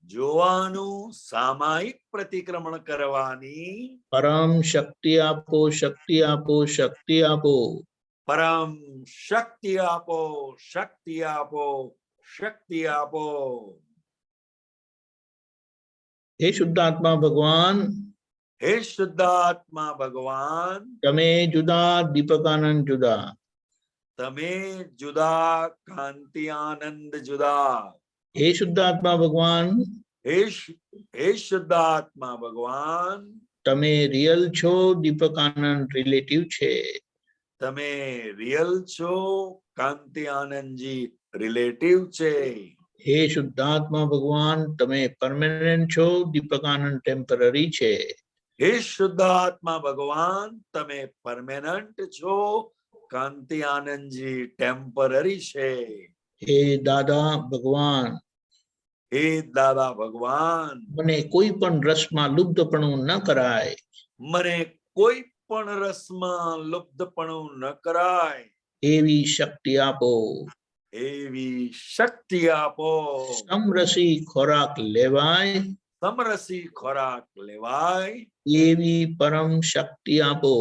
Speaker 1: જોવાનું સામાયિક પ્રતિક્રમણ કરવાની
Speaker 10: પરમ શક્તિ આપો, શક્તિ આપો, શક્તિ આપો.
Speaker 1: પરમ શક્તિ આપો, શક્તિ આપો, શક્તિ આપો.
Speaker 10: હે શુદ્ધાત્મા ભગવાન,
Speaker 1: હે શુદ્ધાત્મા ભગવાન,
Speaker 10: તમે જુદા, દીપકાનંદ જુદા.
Speaker 1: તમે જુદા, કાંતિ આનંદ જુદા.
Speaker 10: હે શુદ્ધાત્મા ભગવાન,
Speaker 1: હે શુદ્ધાત્મા ભગવાન,
Speaker 10: તમે રિયલ છો, દીપકાનંદ રિલેટિવ છે.
Speaker 1: તમે રિયલ છો, કાંતિ આનંદજી રિલેટિવ છે.
Speaker 10: હે શુદ્ધાત્મા ભગવાન, તમે પરમેનન્ટ છો, દીપકાનંદ ટેમ્પરરી છે.
Speaker 1: હે શુદ્ધાત્મા ભગવાન, તમે પરમેનન્ટ છો, કાંતિ આનંદજી ટેમ્પરરી છે.
Speaker 10: હે દાદા ભગવાન,
Speaker 1: હે દાદા ભગવાન,
Speaker 10: મને કોઈ પણ રસમાં લુપ્તપણું ન કરાય.
Speaker 1: મને કોઈ પણ રસમાં લુપ્તપણું ન કરાય
Speaker 10: એવી શક્તિ આપો.
Speaker 1: એવી શક્તિ આપો.
Speaker 10: સમરસી ખોરાક લેવાય
Speaker 1: સમરસી ખોરાક લેવાય
Speaker 10: એવી પરમ શક્તિ આપો.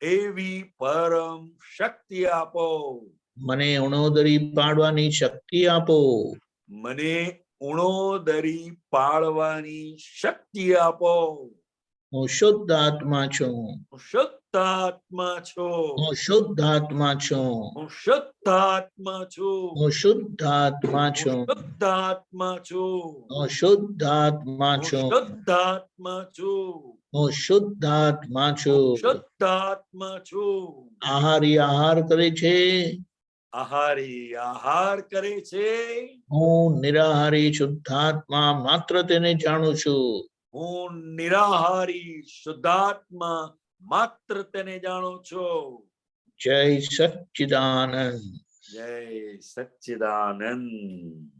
Speaker 1: એવી પરમ શક્તિ આપો.
Speaker 10: મને ઉણોદરી પાડવાની શક્તિ આપો.
Speaker 1: મને ઉણોદરી પાળવાની શક્તિ આપો.
Speaker 10: હું શુદ્ધ આત્મા છું.
Speaker 1: હું શુદ્ધ આત્મા છું.
Speaker 10: હું શુદ્ધ આત્મા છું.
Speaker 1: હું શુદ્ધ આત્મા છું.
Speaker 10: હું શુદ્ધ આત્મા
Speaker 1: હું
Speaker 10: છું.
Speaker 1: શુદ્ધ આત્મા છું.
Speaker 10: હું શુદ્ધ આત્મા
Speaker 1: હું
Speaker 10: છું.
Speaker 1: શુદ્ધ આત્મા છું.
Speaker 10: હું શુદ્ધ આત્મા
Speaker 1: હું
Speaker 10: છું.
Speaker 1: શુદ્ધ આત્મા છું.
Speaker 10: આહારી આહાર કરે છે.
Speaker 1: આહારી આહાર કરે છે.
Speaker 10: હું નિરાહારી શુદ્ધાત્મા માત્ર તેને જાણું છું.
Speaker 1: હું નિરાહારી શુદ્ધાત્મા માત્ર તેને જાણું છું.
Speaker 10: જય સચ્ચિદાનંદ.
Speaker 1: જય સચ્ચિદાનંદ.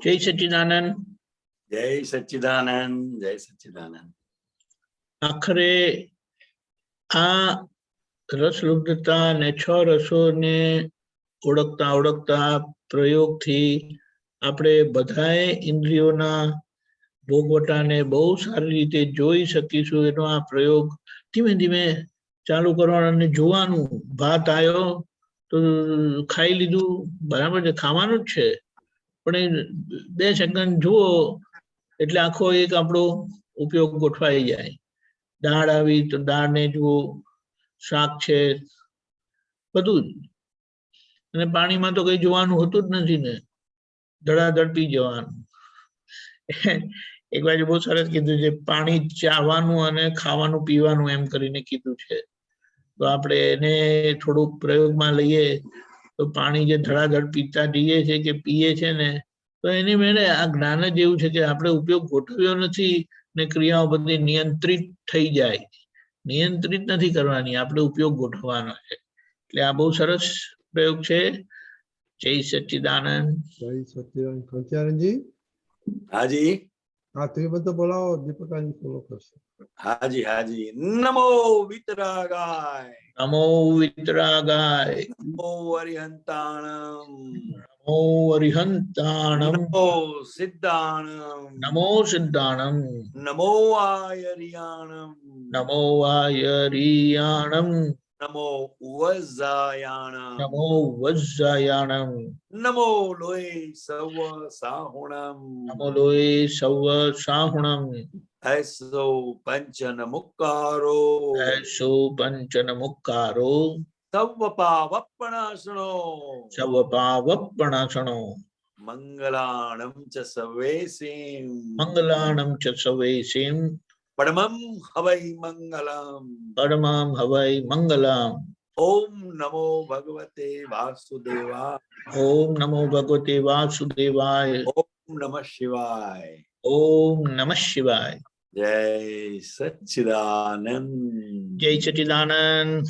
Speaker 10: જય સચ્ચિદાનંદ.
Speaker 1: જય સચ્ચિદાનંદ. જય સચ્ચિદાનંદ.
Speaker 10: આખરે આ રસલુબ્ધતા ને 6 રસોને ઓળખતા ઓળખતા પ્રયોગથી આપણે બધાએ ઇન્દ્રિયોના ભોગવટાને બહુ સારી રીતે જોઈ શકીશું. એનો આ પ્રયોગ ધીમે ધીમે ચાલુ કરવાનો અને જોવાનું. ભાત આવ્યો તો ખાઈ લીધું, બરાબર છે, ખાવાનું જ છે, પણ 2 સેકન્ડ જુઓ એટલે આખો એક આપણો ઉપયોગ ગોઠવાઈ જાય. દાળ આવી તો દાળને જુઓ, શાક છે, બધું જ. અને પાણીમાં તો કઈ જોવાનું હોતું જ નથી ને, ધડાધડ પી જવાનું. એક બાજુ બહુ સરસ કીધું છે, પાણી ચાવવાનું અને ખાવાનું પીવાનું એમ કરીને કીધું છે. તો આપણે એને થોડુંક પ્રયોગમાં લઈએ તો પાણી જે ધડાધડ પીતા જઈએ છે કે પીએ છે ને, તો એની મેળે આ જ્ઞાન જ એવું છે કે આપણે ઉપયોગ ગોઠવ્યો નથી ને ક્રિયાઓ બધી નિયંત્રિત થઈ જાય. નિયંત્રિત નથી કરવાની, આપણે ઉપયોગ ગોઠવવાનો છે. એટલે આ બહુ સરસ પ્રયોગ છે. જય સચ્ચિદાનંદ.
Speaker 3: જય સચ્ચિદાનંદ. ખંચારણજી.
Speaker 1: હાજી.
Speaker 3: હા, ત્રિમંત્ર બોલાવો, દીપકાજી ફોલો કરશે.
Speaker 1: હાજી હાજી. નમો વિતરાગાય.
Speaker 10: નમો વિતરાગાય.
Speaker 1: નમો અરિહંતાણમ.
Speaker 10: નમો અરિહંતાણમ.
Speaker 1: નમો સિદ્ધાણમ.
Speaker 10: નમો સિદ્ધાણમ.
Speaker 1: નમો આયરિયાણમ.
Speaker 10: નમો આયરિયાણમ.
Speaker 1: નમો વજ્જાયાણમ.
Speaker 10: નમો વજ્જાયાણમ.
Speaker 1: નમો લોય સવ સાહુણમ.
Speaker 10: નમો લોય સવ સાહુણમ.
Speaker 1: એસો પંચન મુક્કારો.
Speaker 10: એસો પંચન મુક્કારો.
Speaker 1: સવ પાવપણાસણો.
Speaker 10: સવ પાવપણાસણો.
Speaker 1: મંગલાણમ ચ સવેસીમ.
Speaker 10: મંગલાણમ ચ સવેસીમ.
Speaker 1: પરમં હવૈ મંગલમ.
Speaker 10: પરમં હવૈ મંગલમ.
Speaker 1: ઓમ નમો ભગવતે વાસુદેવાય.
Speaker 10: ઓમ નમો ભગવતે વાસુદેવાય.
Speaker 1: ઓમ નમઃ શિવાય.
Speaker 10: ઓમ નમઃ શિવાય.
Speaker 1: જય સચ્ચિદાનંદ.
Speaker 10: જય સચ્ચિદાનંદ.